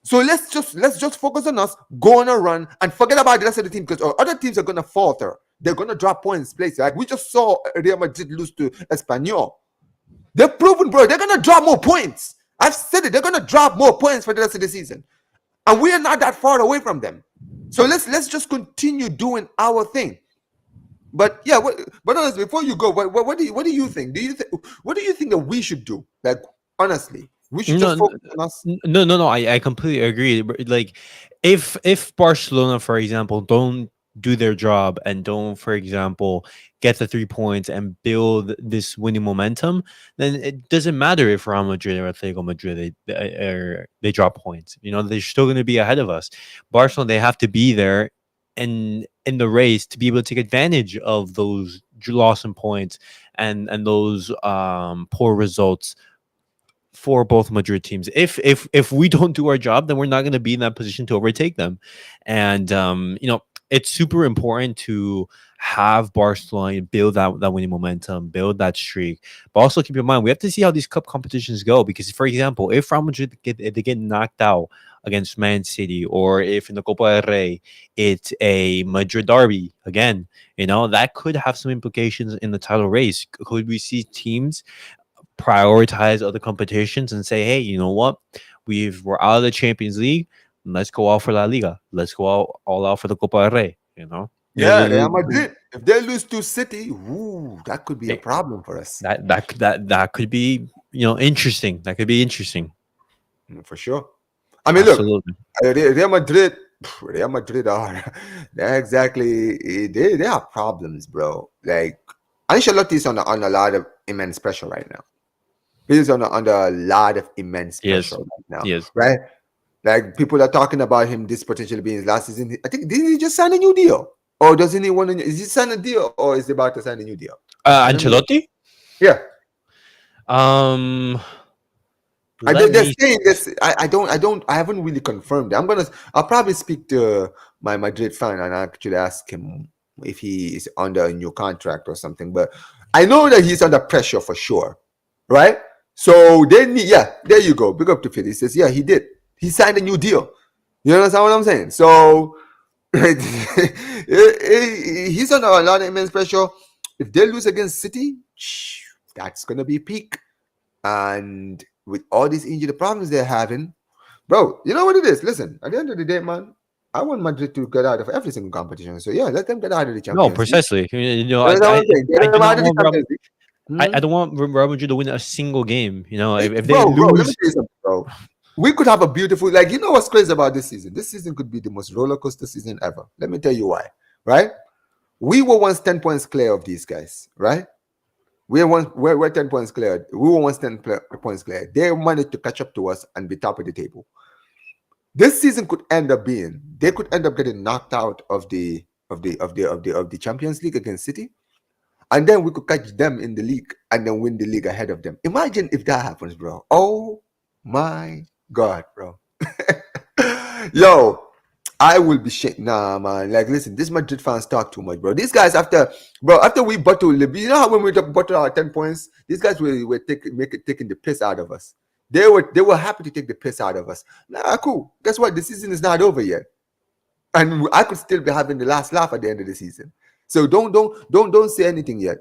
So let's just focus on us, go on a run, and forget about the rest of the team because other teams are gonna falter. They're gonna drop points places. Like we just saw Real Madrid lose to Espanyol. They've proven, bro, they're gonna drop more points. I've said it. They're gonna drop more points for the rest of the season. and we are not that far away from them. So let's just continue doing our thing. But yeah, but honestly, before you go, what do you think? What do you think that we should do? Like honestly, we should No, just focus on us. no. I completely agree. Like, if Barcelona, for example, don't do their job and don't, for example, get the 3 points and build this winning momentum, then it doesn't matter if Real Madrid or Atletico Madrid they drop points. They're still going to be ahead of us. Barcelona, they have to be there in the race to be able to take advantage of those loss in points and those poor results for both Madrid teams. If we don't do our job, then we're not going to be in that position to overtake them. And it's super important to have Barcelona build that winning momentum, build that streak. But also keep in mind, we have to see how these cup competitions go. Because, for example, if Real Madrid they get knocked out against Man City, or if in the Copa del Rey it's a Madrid Derby again, that could have some implications in the title race. Could we see teams prioritize other competitions and say, hey, you know what? We're out of the Champions League. Let's go out for La Liga. Let's go all out for the Copa del Rey. Yeah, Real Madrid. If they lose to City, that could be a Hey, problem for us. that could be interesting. That could be interesting. For sure. I mean, look, Absolutely. Real Madrid. Real Madrid are they're exactly they have problems, bro. Like Ancelotti is on a lot of immense pressure right now. He's under a lot of immense Yes. pressure right now, Yes. right? Like people are talking about him this potentially being his last season. I think did he just sign a new deal, or doesn't he want to? Is he sign a deal, or is he about to sign a new deal? I don't know. Ancelotti. Yeah, Um. they're Let me. saying this. I haven't really confirmed it. I'll probably speak to my Madrid fan and actually ask him if he is under a new contract or something. But I know that he's under pressure for sure, right? So there you go. Big up to Phil. He says, yeah, he did. He signed a new deal. You understand what I'm saying? So he's under a lot of immense pressure. If they lose against City, that's gonna be peak. And with all these injury problems they're having, bro, you know what it is? Listen, at the end of the day, man, I want Madrid to get out of every single competition. So yeah, let them get out of the No, Champions League. precisely. That's what I'm saying. Get I do them out not of the want Champions League. I don't want Real Madrid to win a single game. If they Bro, let me lose, tell you something, bro. We could have a beautiful, like, you know what's crazy about this season? This season could be the most roller coaster season ever. Let me tell you why, right? We were once 10 points clear of these guys, right? We're 10 points clear. We were once 10 points clear. They managed to catch up to us and be top of the table. This season could end up being, they could end up getting knocked out of the Champions League against City. And then we could catch them in the league and then win the league ahead of them. Imagine if that happens, bro. Oh my God, bro. Yo, I will be shit. Nah, man. Like, listen, this Madrid fans talk too much, bro. These guys, after we bottle, you know how when we bottle our 10 points, these guys were taking the piss out of us. They were happy to take the piss out of us. Nah, cool. Guess what? The season is not over yet. And I could still be having the last laugh at the end of the season. So don't say anything yet.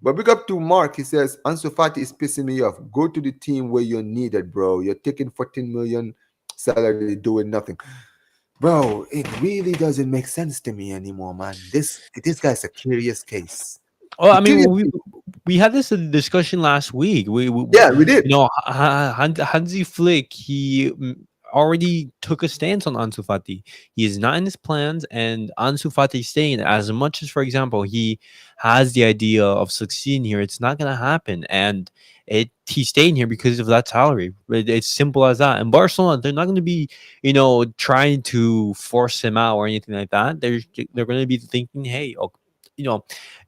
But big up to Mark. He says, Ansu Fati is pissing me off. Go to the team where you're needed, bro. You're taking 14 million salary doing nothing. Bro, it really doesn't make sense to me anymore, man. This guy's a curious case. oh, I mean, we had this discussion last week. We did. Hansi Flick, he already took a stance on Ansu Fati. He is not in his plans, and Ansu Fati is staying. As much as, for example, he has the idea of succeeding here, it's not going to happen. And he's staying here because of that salary. It's simple as that. And Barcelona, they're not going to be, trying to force him out or anything like that. They're going to be thinking, hey,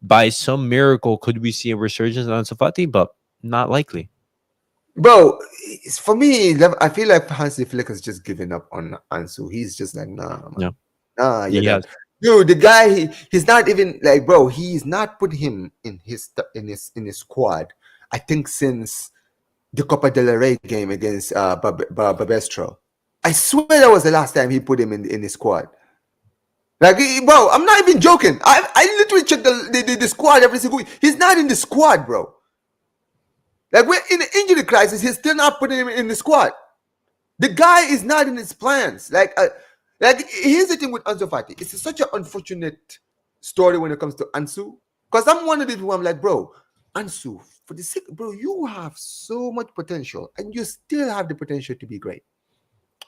by some miracle, could we see a resurgence on Ansu Fati? But not likely. Bro, for me, I feel like Hansi Flick has just given up on Ansu. He's just like, nah, man. Yeah. Nah, Yeah. Dude, the guy, he's not even like, bro, he's not put him in his squad. I think since the Copa del Rey game against Babestro. I swear that was the last time he put him in his squad. Like, bro, I'm not even joking. I literally checked the squad every single week. He's not in the squad, bro. Like, we're in the injury crisis. He's still not putting him in the squad. The guy is not in his plans. Like here's the thing with Ansu Fati. It's such an unfortunate story when it comes to Ansu. Because I'm one of these people. I'm like, bro, Ansu, for the sake, bro, you have so much potential, and you still have the potential to be great,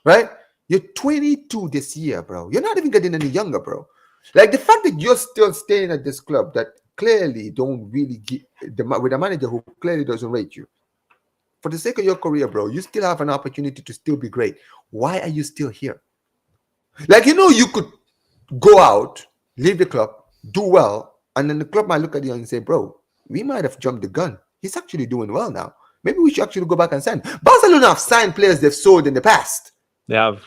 right? You're 22 this year, bro. You're not even getting any younger, bro. Like the fact that you're still staying at this club that clearly don't really get with a manager who clearly doesn't rate you. For the sake of your career, bro, you still have an opportunity to still be great. Why are you still here? Like, you could go out, leave the club, do well, and then the club might look at you and say, bro, we might have jumped the gun. He's actually doing well now. Maybe we should actually go back and sign. Barcelona have signed players they've sold in the past. They have.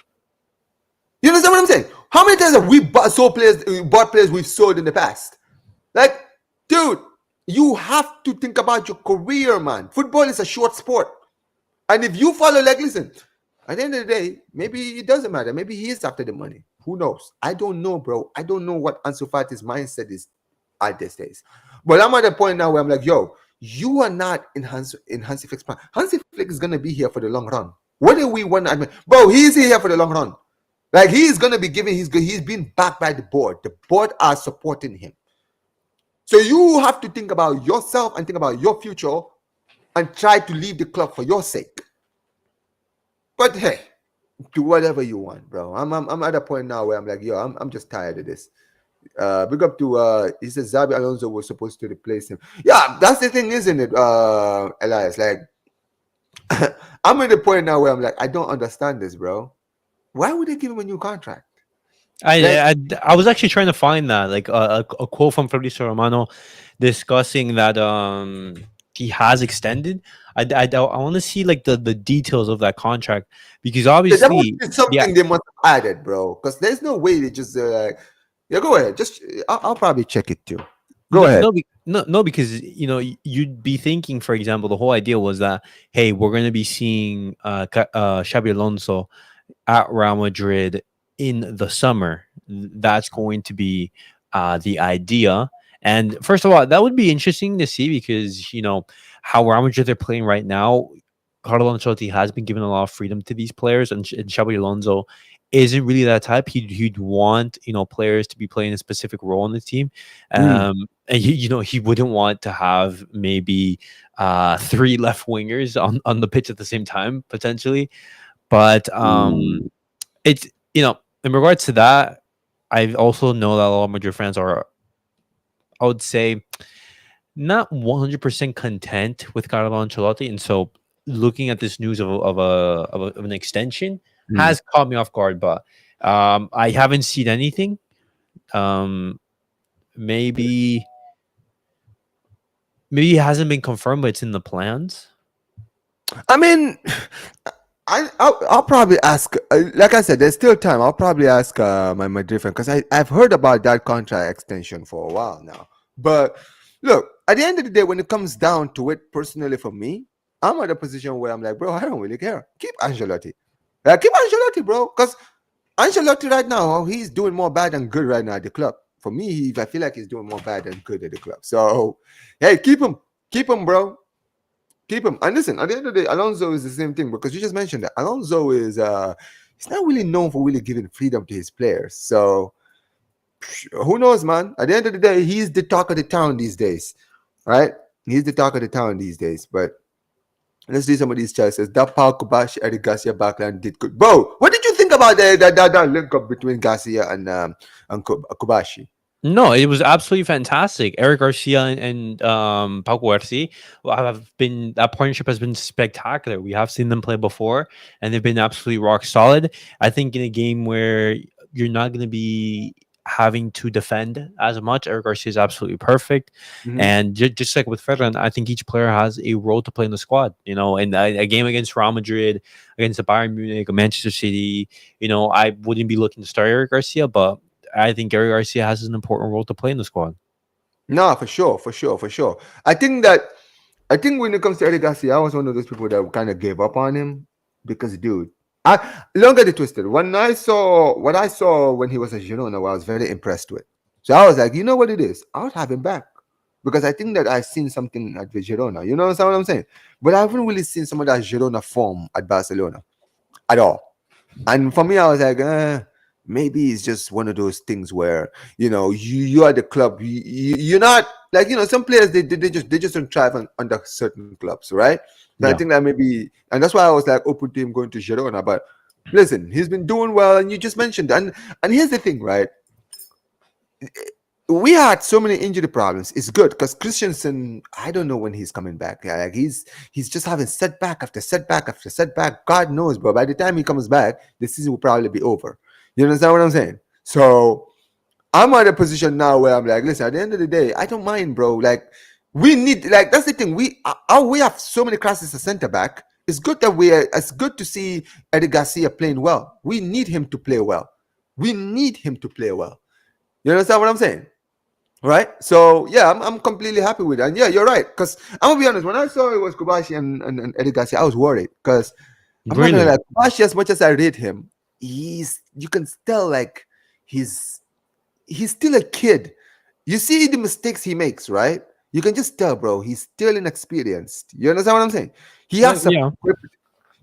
You understand what I'm saying? How many times have we bought players we've sold in the past? Like, dude, you have to think about your career, man. Football is a short sport. And if you follow, like, listen, at the end of the day, maybe it doesn't matter. Maybe he is after the money. Who knows? I don't know, bro. I don't know what Ansu Fati's mindset is at these days. But I'm at a point now where I'm like, yo, you are not in Hansi Flick's plan. Hansi Flick is going to be here for the long run. Whether we want, bro, he's here for the long run. Like, he's going to be giving, he's been backed by the board. The board are supporting him. So you have to think about yourself and think about your future and try to leave the club for your sake. But hey, do whatever you want, bro. I'm at a point now where I'm like, yo, I'm just tired of this. Big up to he says Xabi Alonso was supposed to replace him. Yeah, that's the thing, isn't it, Elias? Like, I'm at the point now where I'm like, I don't understand this, bro. Why would they give him a new contract? I was actually trying to find that, like a quote from Fabrizio Romano discussing that he has extended. I want to see like the details of that contract, because obviously it's something they must have added, bro. Because there's no way they just like, yeah, go ahead. Just I'll probably check it too. Go ahead. No, because you'd be thinking, for example, the whole idea was that, hey, we're going to be seeing Xabi Alonso at Real Madrid in the summer. That's going to be the idea. And first of all, that would be interesting to see, because how Real Madrid are playing right now. Carlo Ancelotti has been given a lot of freedom to these players, and Xabi Alonso isn't really that type. He'd want players to be playing a specific role in the team, and he wouldn't want to have maybe 3 left wingers on the pitch at the same time potentially. But it's in regards to that, I also know that a lot of Madrid fans are, I would say, not 100% content with Carlo Ancelotti, and so looking at this news of an extension has caught me off guard. But I haven't seen anything. Maybe it hasn't been confirmed, but it's in the plans. I mean, I'll probably ask. Like I said, there's still time. I'll probably ask my Madrid friend, because I've heard about that contract extension for a while now. But look, at the end of the day, when it comes down to it, personally for me, I'm at a position where I'm like, bro, I don't really care. Keep Ancelotti. Keep Ancelotti, bro. Because Ancelotti right now, he's doing more bad than good right now at the club. For me, I feel like he's doing more bad than good at the club. So, hey, keep him. Keep him, bro. Keep him. And listen, at the end of the day, Alonso is the same thing, because you just mentioned that. Alonso is he's not really known for really giving freedom to his players. So who knows, man? At the end of the day, he's the talk of the town these days. Right? He's the talk of the town these days. But let's do some of these choices. That Paul Kubashi, Eric Garcia backline did good. Bro, what did you think about that link up between Garcia and Kubashi? No, it was absolutely fantastic. Eric Garcia and Pau Cuerci that partnership has been spectacular. We have seen them play before, and they've been absolutely rock solid. I think in a game where you're not going to be having to defend as much, Eric Garcia is absolutely perfect. And just like with Ferran, I think each player has a role to play in the squad. And a game against Real Madrid, against the Bayern Munich, Manchester City, I wouldn't be looking to start Eric Garcia, but I think Gary Garcia has an important role to play in the squad. No, for sure. I think when it comes to Eric Garcia, I was one of those people that kind of gave up on him, because, dude, don't get it twisted. What I saw when he was at Girona, I was very impressed with. So I was like, you know what it is? I'll have him back, because I think that I've seen something at Girona. You know what I'm saying? But I haven't really seen some of that Girona form at Barcelona. at all. And for me, I was like, maybe it's just one of those things where you are the club. You're not like some players they just don't thrive under certain clubs, right? So I Yeah. think that maybe, and that's why I was like open to him going to Girona. But listen, he's been doing well, and you just mentioned, and here's the thing, right? We had so many injury problems. It's good because Christensen, I don't know when he's coming back. Yeah, like he's just having setback after setback after setback. God knows, bro. By the time he comes back, the season will probably be over. You understand what I'm saying? So I'm at a position now where I'm like, listen, at the end of the day, I don't mind, bro. Like, we need, like, that's the thing. We have so many classes at center back. It's good to see Eddie Garcia playing well. We need him to play well. We need him to play well. You understand what I'm saying? Right? So yeah, I'm completely happy with that. And yeah, you're right. Because I'm gonna be honest, when I saw it was Kobashi and Eddie Garcia, I was worried. Because I'm not gonna Really? lie, Kobashi, as much as I rate him, you can tell like he's still a kid. You see the mistakes he makes, right? You can just tell, bro, he's still inexperienced. You understand what I'm saying? He has some, Yeah.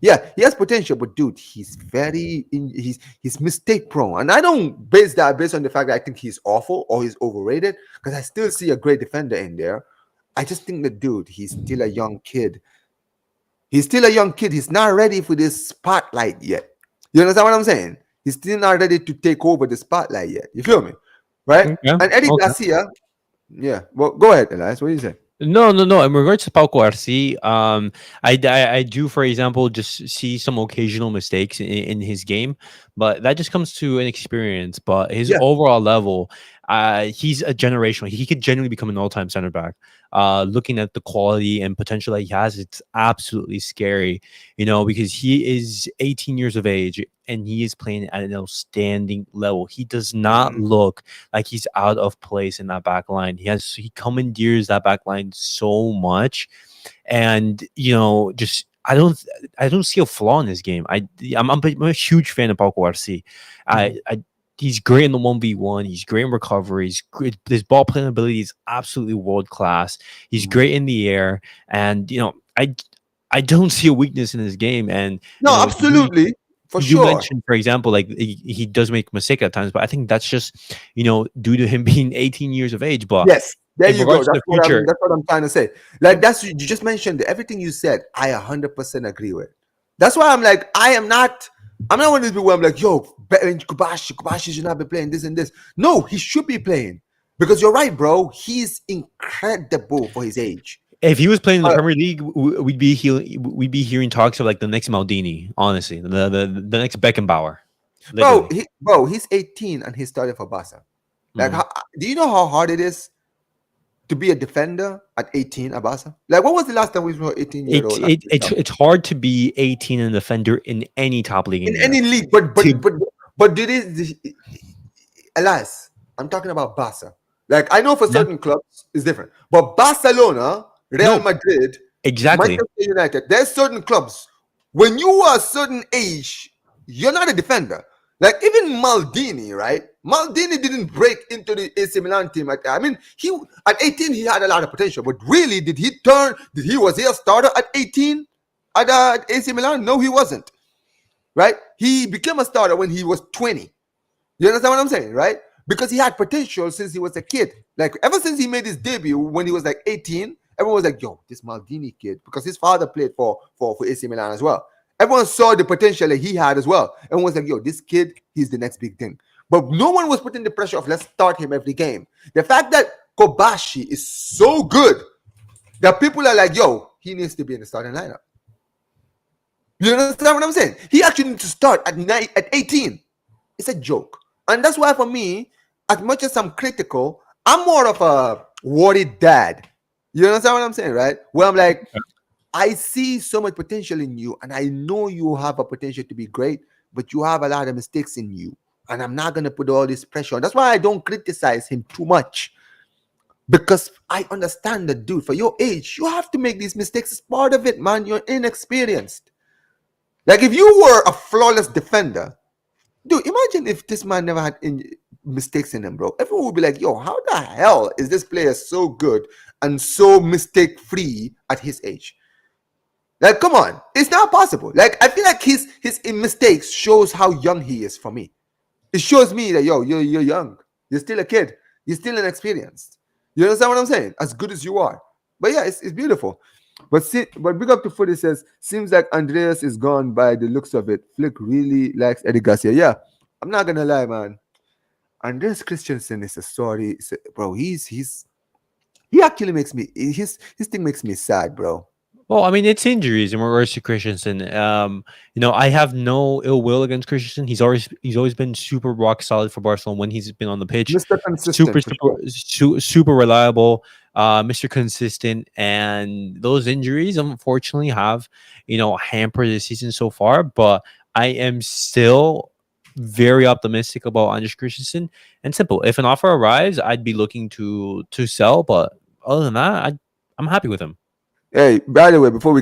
yeah, he has potential, but dude, he's mistake prone. And I don't base that based on the fact that I think he's awful or he's overrated, because I still see a great defender in there. I just think that dude, he's still a young kid. He's still a young kid. He's not ready for this spotlight yet. You understand what I'm saying? He's still not ready to take over the spotlight yet. You feel me? Right? Yeah. And Eddie Okay. Garcia, yeah. Well, go ahead, Elias. What do you say? No, no, no. In regards to Pau Cuarci, I do, for example, just see some occasional mistakes in his game, but that just comes to an experience. But his Yeah. overall level, he's a generational. He could genuinely become an all-time center back. Looking at the quality and potential that he has, it's absolutely scary, because he is 18 years of age and he is playing at an outstanding level. He does not Mhm. look like he's out of place in that back line. He commandeers that back line so much, and just I don't see a flaw in his game. I'm a huge fan of Pau Cuarci. I He's great in the 1v1. He's great in recovery. He's great. His ball playing ability is absolutely world class. He's Mhm. great in the air, and I don't see a weakness in his game. And No, absolutely. For you sure. mentioned, for example, like he does make mistakes at times, but I think that's just due to him being 18 years of age. But Yes. There in you go. regards to That's the what I'm future, that's what I'm trying to say. Like you just mentioned everything you said, I 100% agree with. That's why I'm like, I'm not one of these people where I'm like, yo, Kubashi should not be playing this and this. No, he should be playing. Because you're right, bro. He's incredible for his age. if he was playing in the Uh, Premier League, we'd be hearing talks of like the next Maldini, honestly, the next Beckenbauer, literally. he's 18 and he started for Barca. Like, Mhm. do you know how hard it is to be a defender at 18 at Barca? Like, when was the last time we saw 18-year-old It's it, it's it's hard to be 18 and a defender in any top league in in any Europe. league? But To but but but did it? Alas, I'm talking about Barca. Like, I know for Yeah, certain clubs it's different, but Barcelona, Real no, Madrid, exactly. Manchester United, there's certain clubs. When you are a certain age, you're not a defender. Like, even Maldini, right? Maldini didn't break into the AC Milan team. I mean, he at 18 he had a lot of potential, but really, did he turn? Was he a starter at 18 at AC Milan? No, he wasn't. Right? He became a starter when he was 20. You understand what I'm saying, right? Because he had potential since he was a kid. Like, ever since he made his debut when he was like 18, everyone was like, yo, this Maldini kid, because his father played for AC Milan as well. Everyone saw the potential that he had as well. Everyone was like, yo, this kid, he's the next big thing. But no one was putting the pressure of let's start him every game. The fact that Kobashi is so good that people are like, yo, he needs to be in the starting lineup. You understand what I'm saying? He actually needs to start at 18. It's a joke. And that's why for me, as much as I'm critical, I'm more of a worried dad. You understand what I'm saying, right? Where I'm like, I see so much potential in you, and I know you have a potential to be great, but you have a lot of mistakes in you. And I'm not gonna put all this pressure on. That's why I don't criticize him too much. Because I understand that, dude, for your age, you have to make these mistakes. It's part of it, man. You're inexperienced. Like, if you were a flawless defender, dude, imagine if this man never had mistakes in him, bro. Everyone would be like, yo, how the hell is this player so good and so mistake free at his age? Like, come on, it's not possible. Like, I feel like his mistakes shows how young he is for me. It shows me that you're young, you're still a kid, you're still inexperienced. You understand what I'm saying? As good as you are, but yeah, it's beautiful. But big up to Footy says seems like Andreas is gone by the looks of it. Flick really likes Eddie Garcia. Yeah, I'm not gonna lie, man. Andreas Christensen is a story, bro. He actually makes me his thing makes me sad, bro. Well, I mean, it's injuries in regards to Christensen. I have no ill will against Christensen. He's always been super rock solid for Barcelona when he's been on the pitch. Mr. Super Consistent for super sure. super reliable, Mr. Consistent, and those injuries unfortunately have hampered the season so far. But I am still very optimistic about Anders Christensen. And simple, if an offer arrives, I'd be looking to sell. But other than that, I'm happy with him. Hey, by the way, before we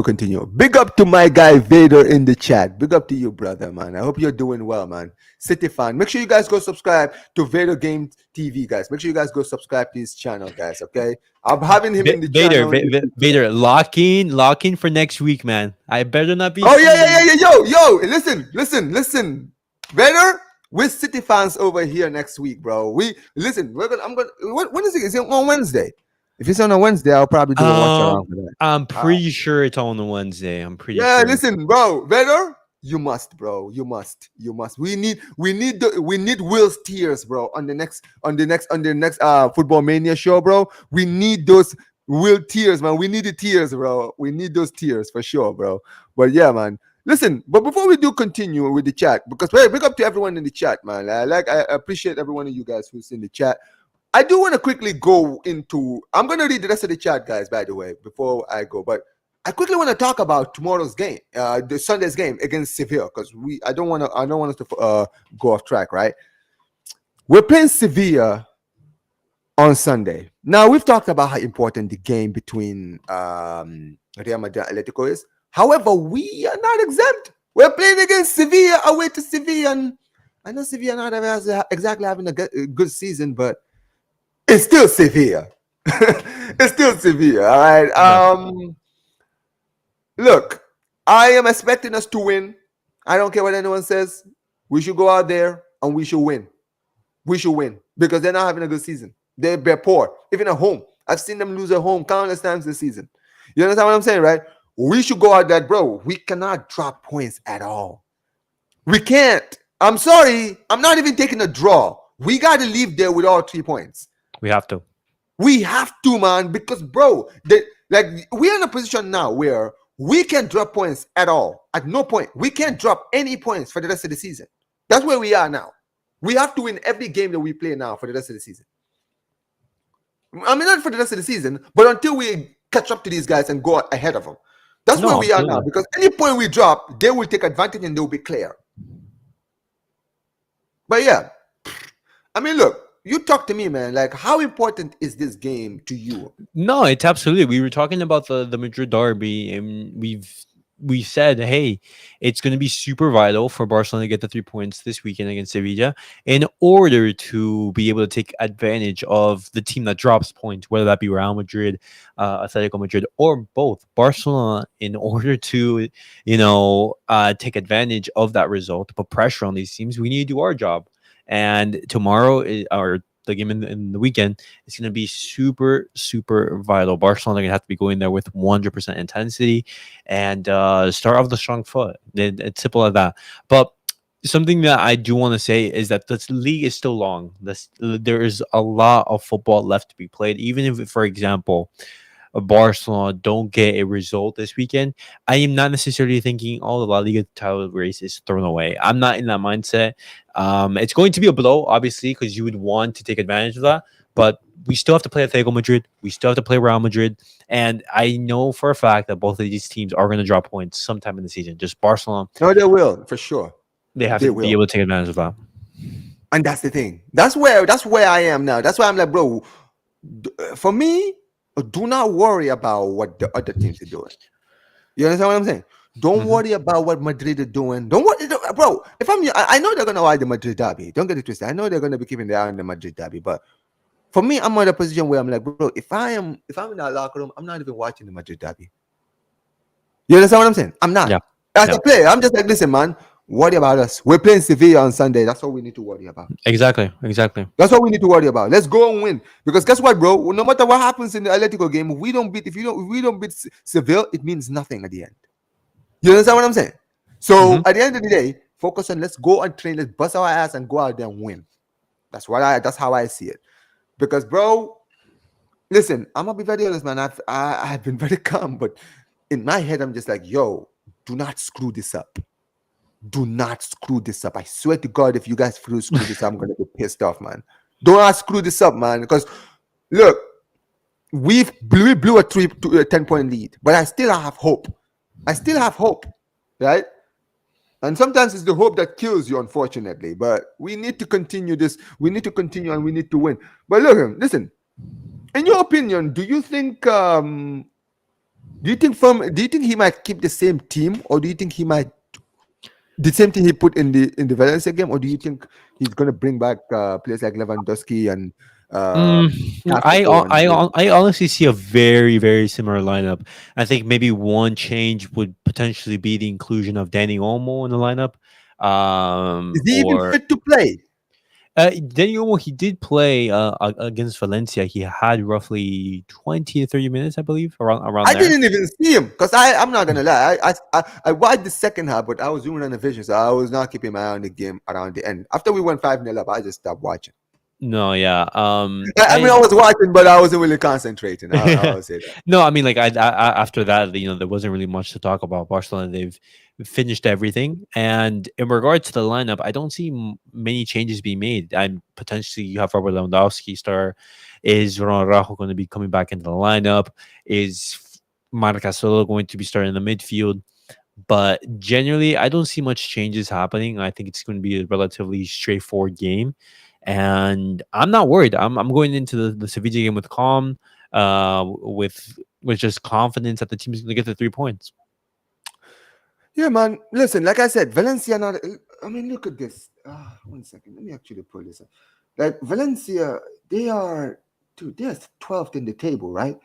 continue, big up to my guy Vader in the chat. Big up to you, brother, man. I hope you're doing well, man. City fan. Make sure you guys go subscribe to Vader Game TV, guys. Make sure you guys go subscribe to his channel, guys. Okay, I'm having him in the Vader, channel. Vader, lock in for next week, man. I better not be Oh yeah, seeing. yeah, yeah, yeah. Yo. Listen. Vader, we're City fans over here next week, bro. We listen. I'm gonna. When is it? Is it on Wednesday? If it's on a Wednesday, I'll probably do a watch around for that. I'm pretty sure it's on a Wednesday. I'm pretty Yeah, sure. listen, bro, Vader, you must, bro. You must. We need Will's tears, bro, on the next football mania show, bro. We need those Will tears, man. We need the tears, bro. We need those tears for sure, bro. But yeah, man. Listen, but before we do continue with the chat, because big up to everyone in the chat, man. I appreciate every one of you guys who's in the chat. I do want to quickly go into. I'm gonna read the rest of the chat, guys. By the way, before I go, but I quickly want to talk about tomorrow's game, the Sunday's game against Sevilla, because I don't want us to go off track, right? We're playing Sevilla on Sunday. Now we've talked about how important the game between Real Madrid and Atletico is. However, we are not exempt. We're playing against Sevilla, away to Sevilla, and I know Sevilla not exactly having a good season, but it's still Sevilla. It's still Sevilla. All right. Yeah. Look, I am expecting us to win. I don't care what anyone says. We should go out there and we should win. We should win because they're not having a good season. They're poor, even at home. I've seen them lose at home countless times this season. You understand what I'm saying, right? We should go out there, bro. We cannot drop points at all. We can't. I'm sorry. I'm not even taking a draw. We got to leave there with all 3 points. We have to. We have to, man, because, bro, we're in a position now where we can't drop points at all. At no point. We can't drop any points for the rest of the season. That's where we are now. We have to win every game that we play now for the rest of the season. I mean, not for the rest of the season, but until we catch up to these guys and go ahead of them. That's where we are now. Because any point we drop, they will take advantage and they'll be clear. But yeah, I mean, look, you talk to me, man. Like, how important is this game to you? No, it's absolutely. We were talking about the Madrid Derby, and we said, hey, it's going to be super vital for Barcelona to get the 3 points this weekend against Sevilla in order to be able to take advantage of the team that drops points, whether that be Real Madrid, Atletico Madrid, or both. Barcelona, in order to, take advantage of that result, put pressure on these teams, we need to do our job. And tomorrow, or the game in the weekend, is going to be super, super vital. Barcelona are going to have to be going there with 100% intensity and start off the strong foot. It's simple as that. But something that I do want to say is that this league is still long. There is a lot of football left to be played. Even if, for example, Barcelona don't get a result this weekend, I am not necessarily thinking, oh, the La Liga title race is thrown away. I'm not in that mindset. It's going to be a blow, obviously, because you would want to take advantage of that. But we still have to play Atletico Madrid. We still have to play Real Madrid. And I know for a fact that both of these teams are going to drop points sometime in the season. Just Barcelona. No, they will, for sure. They have to be able to take advantage of that. And that's the thing. That's where I am now. That's why I'm like, bro, for me, do not worry about what the other teams are doing. You understand what I'm saying? Don't worry about what Madrid are doing. Don't worry, bro. I know they're gonna watch the Madrid Derby. Don't get it twisted. I know they're gonna be keeping their eye on the Madrid Derby. But for me, I'm in a position where I'm like, bro, if I'm in that locker room, I'm not even watching the Madrid Derby. You understand what I'm saying? I'm not. Yeah. As Yeah. a player, I'm just like, listen, man, worry about us. We're playing Sevilla on Sunday. That's all we need to worry about. Exactly. Exactly. That's what we need to worry about. Let's go and win. Because guess what, bro? No matter what happens in the Atletico game, if we don't beat Seville, it means nothing at the end. You understand what I'm saying? So Hmm. at the end of the day, focus on let's go and train, let's bust our ass and go out there and win. That's how I see it. Because bro, listen, I'm gonna be very honest, man. I've been very calm, but in my head, I'm just like, yo, do not screw this up. Do not screw this up. I swear to God, if you guys screw this up, I'm gonna be pissed off, man. Do not screw this up, man. Because look, we blew a 10-point lead, but I still have hope. I still have hope, right? And sometimes it's the hope that kills you, unfortunately. But we need to continue this. We need to continue and we need to win. But look, listen. In your opinion, do you think he might keep the same team, or do you think he might the same thing he put in the Valencia game, or do you think he's gonna bring back players like Lewandowski and Mm, Castro and I honestly see a very, very similar lineup. I think maybe one change would potentially be the inclusion of Danny Olmo in the lineup. is he even Or fit to play? Danny Olmo, he did play against Valencia. He had roughly 20 to 30 minutes, I believe, around I there. didn't even see him because I'm not gonna lie. I watched the second half, but I was doing on a vision, so I was not keeping my eye on the game around the end. After we went 5-0 up, I just stopped watching. No, yeah. I mean, I was watching, but I wasn't really concentrating. I'll say that. No, I mean, like after that, there wasn't really much to talk about. Barcelona, they've finished everything, and in regards to the lineup, I don't see many changes being made. And potentially, you have Robert Lewandowski star. Is Ronald Araujo going to be coming back into the lineup? Is Marc Gasol going to be starting in the midfield? But generally, I don't see much changes happening. I think it's going to be a relatively straightforward game, and I'm not worried. I'm going into the Sevilla game with calm, with just confidence that the team is going to get the 3 points. Yeah, man. Listen, like I said, Valencia not. I mean, look at this. 1 second. Let me actually pull this up. Like Valencia, they are, dude. They're 12th in the table, right?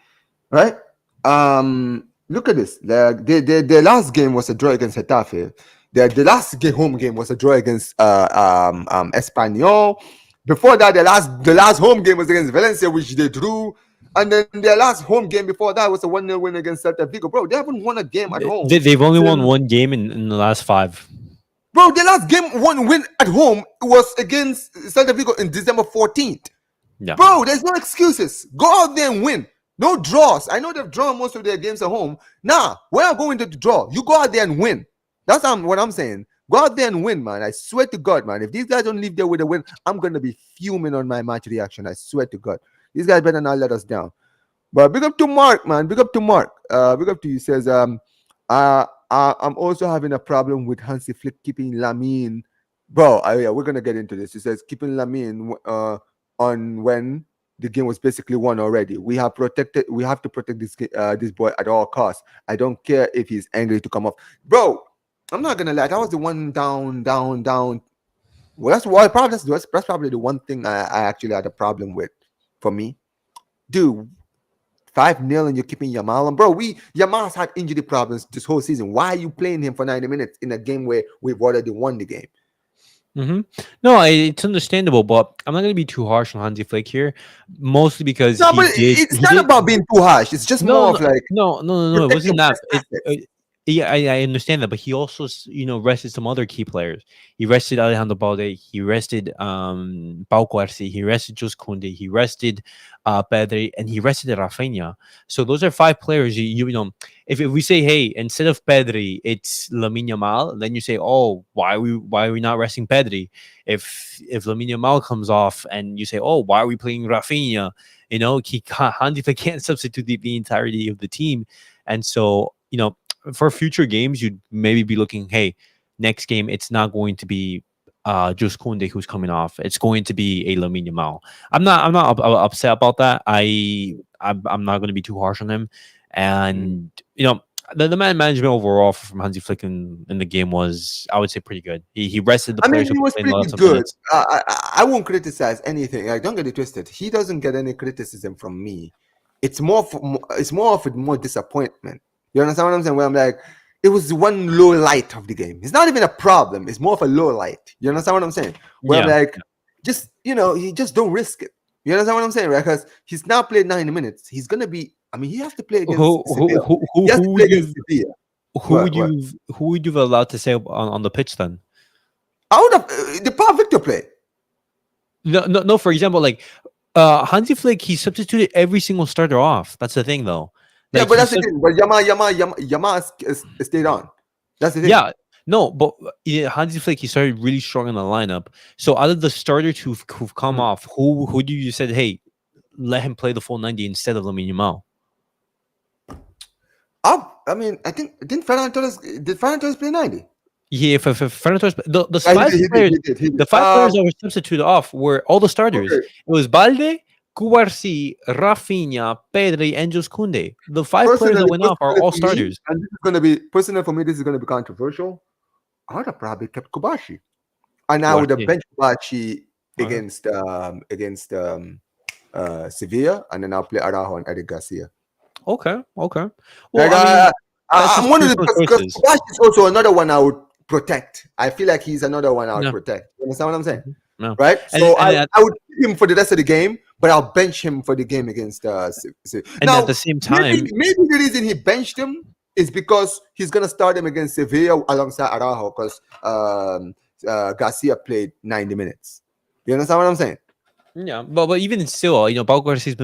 Right. Look at this. Their last game was a draw against Getafe. The last home game was a draw against Espanyol. Before that, the last home game was against Valencia, which they drew. And then their last home game before that was a 1-0 win against Celta Vigo. Bro, they haven't won a game at home. They've only won since- one game in the last five. Bro, their last game one win at home was against Celta Vigo in December 14th. Yeah. Bro, there's no excuses. Go out there and win. No draws. I know they've drawn most of their games at home. Nah, we're not going to draw. You go out there and win. That's what I'm saying. Go out there and win, man. I swear to God, man. If these guys don't leave there with a win, I'm going to be fuming on my match reaction. I swear to God. These guys better not let us down. But big up to Mark, man. Big up to Mark. Big up to you. He says, I'm also having a problem with Hansi Flick keeping Lamine. Bro, yeah, we're gonna get into this. He says keeping Lamine on when the game was basically won already. We have to protect this boy at all costs. I don't care if he's angry to come off. Bro, I'm not gonna lie. That was the one down. Well, that's probably the one thing I actually had a problem with for me. Dude, 5-0 and you're keeping Yamal on. Bro, Yamal's had injury problems this whole season. Why are you playing him for 90 minutes in a game where we've already won the game? Mm-hmm. No, it's understandable, but I'm not going to be too harsh on Hansi Flick here, mostly because No, but it's not about being too harsh. It's just more of like no. It wasn't that. assets. Yeah, I understand that, but he also rested some other key players. He rested Alejandro Balde. He rested Pau Cuarci. He rested Jus Kunde. He rested Pedri, and he rested Rafinha. So those are 5 players. You know, if we say, hey, instead of Pedri, it's Lamine Yamal, then you say, oh, why are we not resting Pedri? If Lamine Yamal comes off, and you say, oh, why are we playing Rafinha? You know, Hansi Flick can't substitute the entirety of the team, and so for future games, you'd maybe be looking, hey, next game, it's not going to be Jus Kunde who's coming off. It's going to be a Lamine Yamal. I'm not upset about that. I'm not going to be too harsh on him. And, the man management overall from Hansi Flick in the game was, I would say, pretty good. He rested the players. He was pretty good. I won't criticize anything. Like, don't get it twisted. He doesn't get any criticism from me. It's more of more disappointment You understand what I'm saying? Where I'm like, it was one low light of the game. It's not even a problem. It's more of a low light. You understand what I'm saying? Where I'm Yeah. like, just you just don't risk it. You understand what I'm saying, right? Because he's now played 90 minutes. He's gonna be. I mean, he has to play against Sevilla. He has to Who play would against you Sevilla. who would What? What? you who would you have allowed to say on the pitch then? I would have the Paul Victor play. No. For example, like Hansi Flick, he substituted every single starter off. That's the thing, though. Yeah, Like but he that's the sub- thing. But Yama stayed on. That's the thing. yeah, no, but Hansi Flick, he started really strong in the lineup. So out of the starters who've come Mm. off, who do you said, hey, let him play the full 90 instead of Lamine Yamal? I mean, I think didn't Ferran Torres play 90? Yeah, for Ferran Torres, the Yeah, five players, he did. the five players that were substituted off were all the starters. Okay. It was Balde, Cubarsí, Rafinha, Pedri, and Jules Koundé. The five players that went off are all For me, starters. and this is gonna be personal for me. This is gonna be controversial. I would have probably kept Kobashi, and I would have Cubarsí. benched Kobashi Okay. against Sevilla, and then I'll play Araujo and Eric Garcia. Okay. Well, Like I mean, that's I'm just one of the personal because choices. Kobashi is also another one I would protect. I feel like he's another one I would No, protect. You understand what I'm saying? no. Right? And So and at, I would keep him for the rest of the game, but I'll bench him for the game against and at now the same time, maybe the reason he benched him is because he's gonna start him against Sevilla alongside Araujo because Garcia played 90 minutes. You understand what I'm saying? yeah. But even still, Pau Cubarsí's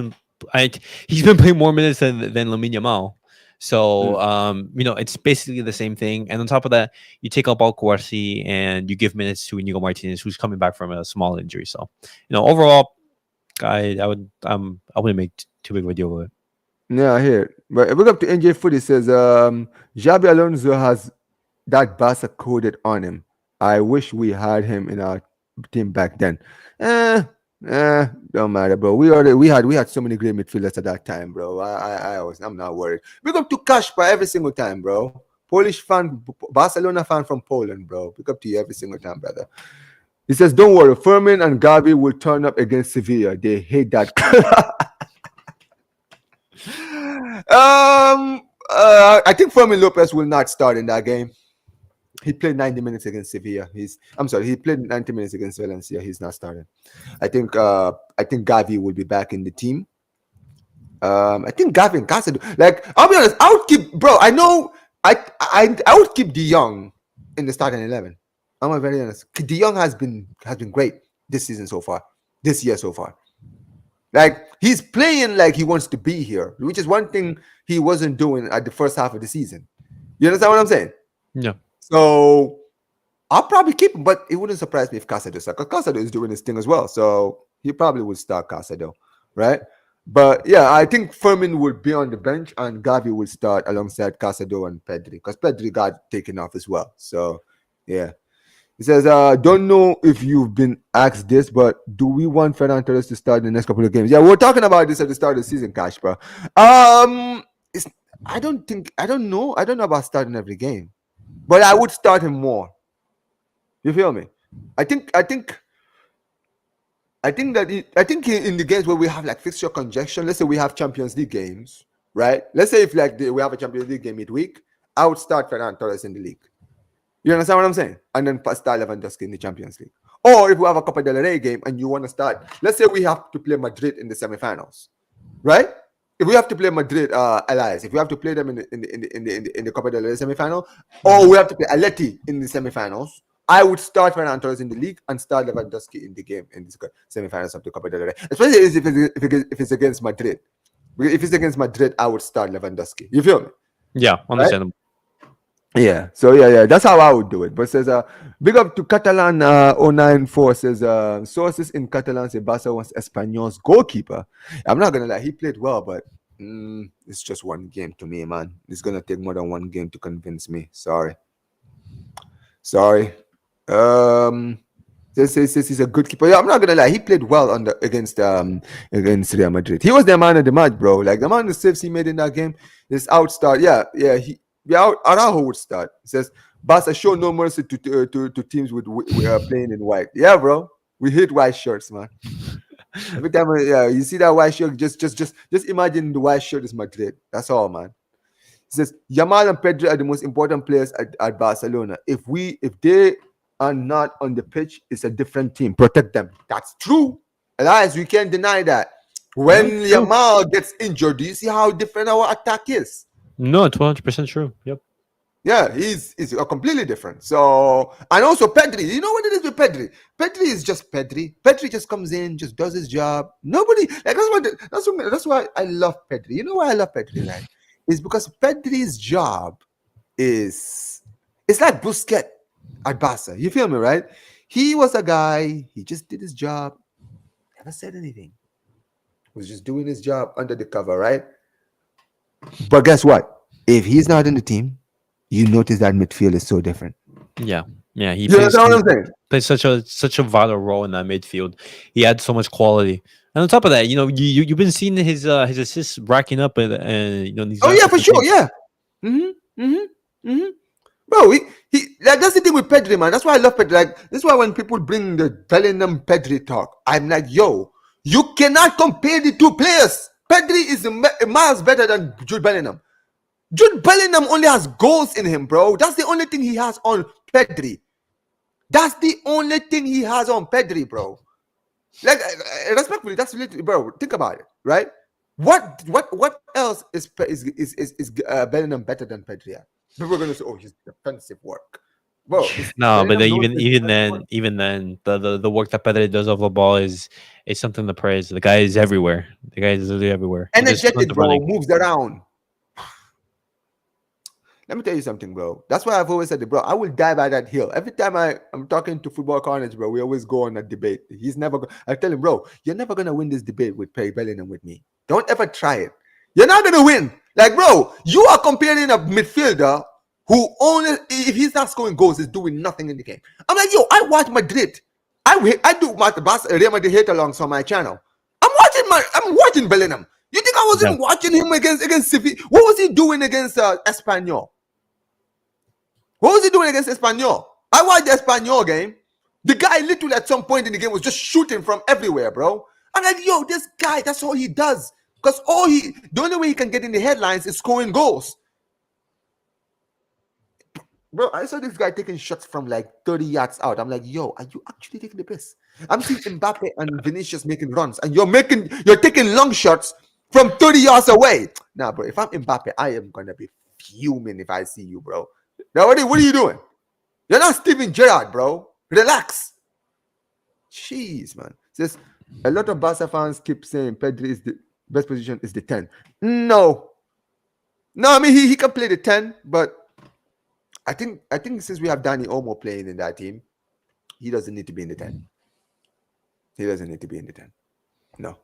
he's been playing more minutes than Lamine Yamal. So it's basically the same thing. And on top of that, you take out Pau Cubarsí and you give minutes to Inigo Martinez, who's coming back from a small injury. So overall, I wouldn't make too big of a deal with it. Yeah, I hear it. But look up to NJ Foot. It says Xabi Alonso has that Barca coded on him. I wish we had him in our team back then. Eh, don't matter, bro. We had so many great midfielders at that time, bro. I'm not worried. Big up to Kashpa every single time, bro. Polish fan, Barcelona fan from Poland, bro. Pick up to you every single time, brother. He says, "Don't worry, Furman and Gavi will turn up against Sevilla. They hate that." I think Fermin Lopez will not start in that game. He played 90 minutes against Sevilla. He played 90 minutes against Valencia. He's not starting. I think Gavi will be back in the team. I think Gavi and Casa. Like, I'll be honest, I would keep, bro. I know I would keep De Jong in the starting 11. I'm very honest. De Jong has been great this season so far, this year so far. Like, he's playing like he wants to be here, which is one thing he wasn't doing at the first half of the season. You understand what I'm saying? Yeah. So I'll probably keep him, but it wouldn't surprise me if Casado starts. Because Casado is doing his thing as well, so he probably would start Casado, right? But yeah, I think Fermin would be on the bench and Gavi would start alongside Casado and Pedri because Pedri got taken off as well. So yeah. He says, don't know if you've been asked this, but do we want Ferran Torres to start in the next couple of games? Yeah, we're talking about this at the start of the season, Cash, bro. I don't know about starting every game, but I would start him more. You feel me? I think in the games where we have like fixture congestion, let's say we have Champions League games, right? Let's say if we have a Champions League game midweek, I would start Ferran Torres in the league. You understand what I'm saying? And then start Lewandowski in the Champions League. Or if we have a Copa del Rey game and you want to start, let's say we have to play Madrid in the semifinals, right? If we have to play Madrid, Elias, if we have to play them in the Copa del Rey semifinal, or we have to play Atleti in the semifinals, I would start Ferran Torres in the league and start Lewandowski in the game in the semifinals of the Copa del Rey, especially if it's against Madrid. If it's against Madrid, I would start Lewandowski. You feel me? Yeah, understandable. Right? Yeah, so yeah, that's how I would do it. But says, big up to Catalan 094 says, sources in Catalan say Barca wants Espanyol's goalkeeper. I'm not gonna lie, he played well, but it's just one game to me, man. It's gonna take more than one game to convince me. Sorry. Says he's a good keeper. Yeah, I'm not gonna lie, he played well against Real Madrid. He was the man of the match, bro. Like the amount of saves he made in that game, his outstart. Araujo would start. It says Barca show no mercy to teams with playing in white. Yeah, bro, we hate white shirts, man. Every time, you see that white shirt, just imagine the white shirt is Madrid. That's all, man. says Yamal and Pedri are the most important players at Barcelona. If they are not on the pitch, it's a different team. Protect them. That's true. Elias, we can't deny that. When No, true. Yamal gets injured, do you see how different our attack is? No, 200% true. Yep. Yeah, he's completely different. So, and also Pedri, you know what it is with Pedri? Pedri is just Pedri. Pedri just comes in, just does his job. Nobody like that's why I love Pedri. You know why I love Pedri? Like, is because Pedri's job is it's like Busquets at Barca. You feel me, right? He was a guy. He just did his job. Never said anything. Was just doing his job under the cover, right? But guess what? If he's not in the team, you notice that midfield is so different. Yeah. Yeah. He You understand what I'm saying? plays such a vital role in that midfield. He had so much quality. And on top of that, you've been seeing his assists racking up and these Oh last yeah, for couple sure, games. yeah. Mm-hmm. Mm-hmm. Mm-hmm. Bro, he like that's the thing with Pedri, man. That's why I love Pedri. Like this is why when people bring the Bellingham Pedri talk, I'm like, yo, you cannot compare the two players. Pedri is miles better than Jude Bellingham. Jude Bellingham only has goals in him, bro. That's the only thing he has on Pedri. That's the only thing he has on Pedri, bro. Like respectfully, that's literally, bro. Think about it, right? What else is Bellingham better than Pedri at? People are gonna say, oh, his defensive work. Bro, No, but Bellingham then knows his defensive work. even then, the work that Pedri does off the ball is something to praise. The guy is everywhere. The guy is literally everywhere. He does tons Energetic, of bro, running. moves around. Let me tell you something, bro. That's why I've always said, bro, I will die by that hill. Every time I'm talking to football corners, bro, we always go on a debate. He's never I tell him, bro, you're never gonna win this debate with Perry Bellingham with me. Don't ever try it. You're not gonna win. Like, bro, you are comparing a midfielder who only, if he's not scoring goals, is doing nothing in the game. I'm like, yo, I watch Madrid. I do my Real Madrid hate alongs on my channel. I'm watching Bellingham. You think I wasn't watching him against Sevilla? What was he doing against Espanyol? What was he doing against Espanyol? I watched the Espanyol game. The guy literally at some point in the game was just shooting from everywhere, bro. I'm like, yo, this guy, that's all he does. Because the only way he can get in the headlines is scoring goals. Bro, I saw this guy taking shots from like 30 yards out. I'm like, yo, are you actually taking the piss? I'm seeing Mbappe and Vinicius making runs, and you're taking long shots from 30 yards away. Nah, bro, if I'm Mbappe, I am gonna be fuming if I see you, bro. Now, what are you doing? You're not Steven Gerrard, bro. Relax. Jeez, man. Says a lot of Barca fans keep saying Pedri is the best position is the 10. No, I mean he can play the 10, but I think since we have Danny Olmo playing in that team, he doesn't need to be in the 10. He doesn't need to be in the 10. No.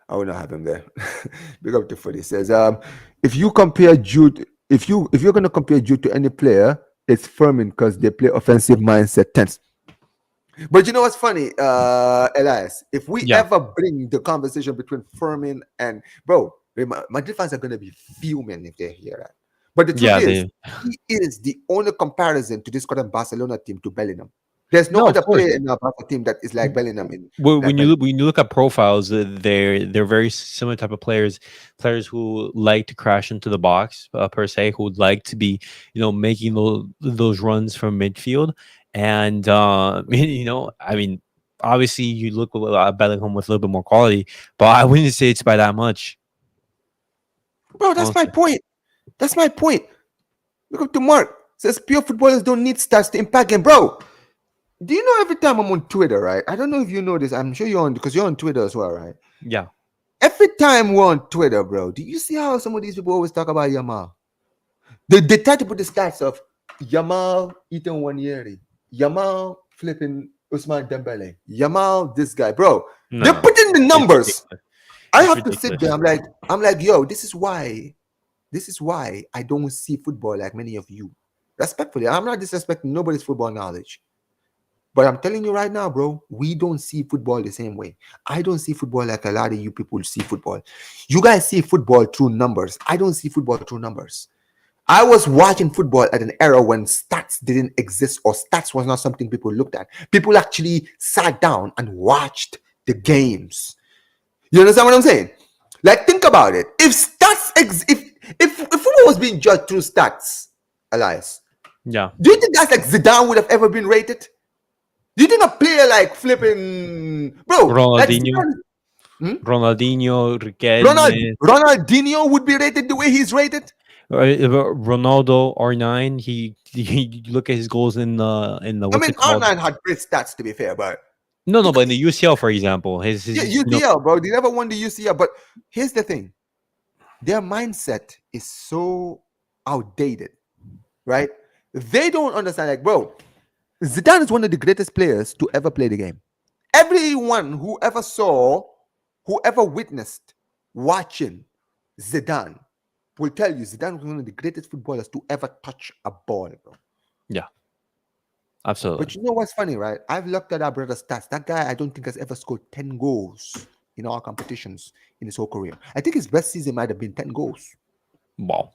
I will not have him there. Big up to Footy. He says, if you compare Jude, if you're gonna compare Jude to any player, it's Fermin because they play offensive mindset 10s. But you know what's funny, Elias? If we ever bring the conversation between Fermin and bro, Madrid fans are gonna be fuming if they hear that. But the truth is, he is the only comparison to this current Barcelona team to Bellingham. There's no other player in our Barca team that is like Bellingham. When you look at profiles, they're very similar type of players who like to crash into the box per se, who would like to be making those runs from midfield, and I mean, obviously you look at Bellingham with a little bit more quality, but I wouldn't say it's by that much. Bro, that's my point. That's my point. Look up to Mark. Says pure footballers don't need stats to impact game, bro. Do you know every time I'm on Twitter, right? I don't know if you know this. I'm sure you're on because you're on Twitter as well, right? Yeah. Every time we're on Twitter, bro, do you see how some of these people always talk about Yamal? They try to put the stats of Yamal eating Wanyeri, Yamal flipping Usman Dembele, Yamal this guy, bro. No, they're putting the numbers. I have to sit there. I'm like, yo, this is why I don't see football like many of you. Respectfully, I'm not disrespecting nobody's football knowledge. But I'm telling you right now, bro, we don't see football the same way. I don't see football like a lot of you people see football. You guys see football through numbers. I don't see football through numbers. I was watching football at an era when stats didn't exist or stats was not something people looked at. People actually sat down and watched the games. You understand what I'm saying? Like, think about it. If stats if football was being judged through stats, Elias, Yeah. do you think guys like Zidane would have ever been rated? Do you think a player like flipping bro, like Ronaldinho, Zidane, hmm? Ronaldinho, Riquelme, Ronaldinho would be rated the way he's rated? Ronaldo R9. He look at his goals in the I what's mean, it called? R9 had great stats to be fair, but No, but in the UCL, for example, yeah, his UCL, bro, they never won the UCL. But here's the thing: their mindset is so outdated, right? They don't understand. Like, bro, Zidane is one of the greatest players to ever play the game. Everyone who ever saw, who ever witnessed watching Zidane will tell you Zidane was one of the greatest footballers to ever touch a ball, bro. Yeah, absolutely. But you know what's funny, right? I've looked at our brother's stats. That guy, I don't think has ever scored 10 goals in all competitions in his whole career. I think his best season might have been 10 goals. Wow.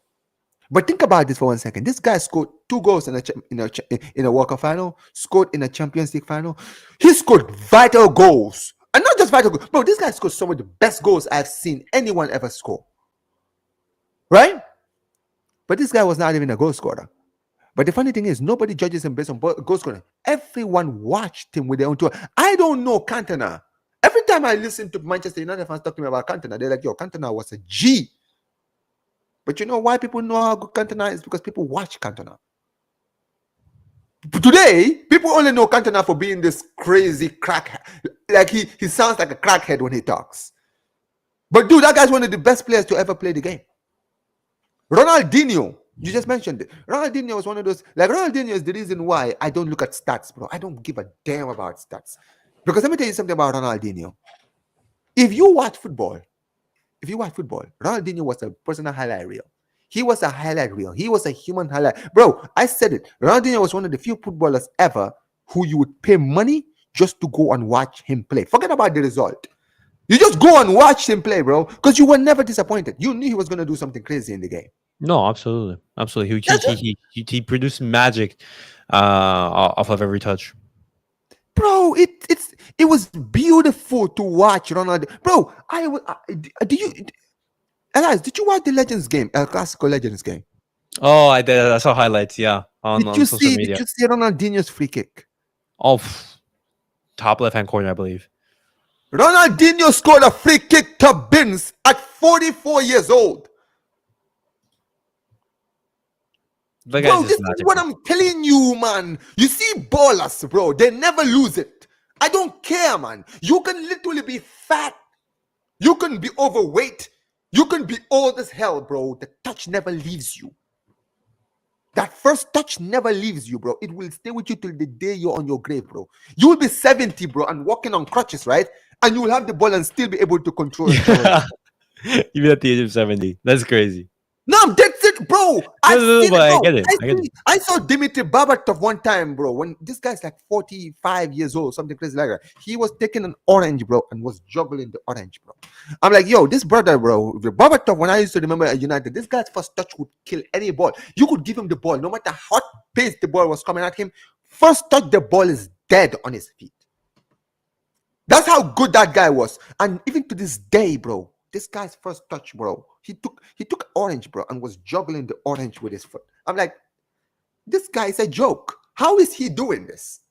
But think about this for 1 second. This guy scored 2 goals in a World Cup final, scored in a Champions League final. He scored vital goals. And not just vital goals. Bro, this guy scored some of the best goals I've seen anyone ever score. Right? But this guy was not even a goal scorer. But the funny thing is, nobody judges him based on goal scoring. Everyone watched him with their own tour. I don't know Cantona. Every time I listen to Manchester United fans talking about Cantona, they're like, yo, Cantona was a G. But you know why people know how good Cantona is? Because people watch Cantona. Today, people only know Cantona for being this crazy crack. Like he sounds like a crackhead when he talks. But dude, that guy's one of the best players to ever play the game. Ronaldinho, you just mentioned it. Ronaldinho was one of those. Like, Ronaldinho is the reason why I don't look at stats, bro. I don't give a damn about stats. Because let me tell you something about Ronaldinho. If you watch football, Ronaldinho was a personal highlight reel. He was a highlight reel. He was a human highlight. Bro, I said it. Ronaldinho was one of the few footballers ever who you would pay money just to go and watch him play. Forget about the result. You just go and watch him play, bro, because you were never disappointed. You knew he was going to do something crazy in the game. No, absolutely. He produced magic off of every touch. Bro, it was beautiful to watch Ronaldo. Bro, Elias, did you watch the Legends game, El Clasico Legends game? Oh, I did. I saw highlights. Yeah, on social media. Did you see Ronaldinho's free kick? Oh, top left-hand corner, I believe. Ronaldinho scored a free kick to bins at 44 years old. Bro, this is what I'm telling you, man. You see ballers, bro, they never lose it. I don't care, man. You can literally be fat. You can be overweight. You can be old as hell, bro. The touch never leaves you. That first touch never leaves you, bro. It will stay with you till the day you're on your grave, bro. You will be 70, bro, and walking on crutches, right? And you will have the ball and still be able to control it. Even at the age of 70. That's crazy. No, that's it, bro. I get it. I saw Dimitri Babatov one time, bro. When this guy's like 45 years old, something crazy like that. He was taking an orange, bro, and was juggling the orange, bro. I'm like, yo, this brother, bro, Babatov, when I used to remember at United, this guy's first touch would kill any ball. You could give him the ball, no matter how pace the ball was coming at him. First touch, the ball is dead on his feet. That's how good that guy was. And even to this day, bro, this guy's first touch, bro, he took orange, bro, and was juggling the orange with his foot. I'm like, this guy is a joke. How is he doing this?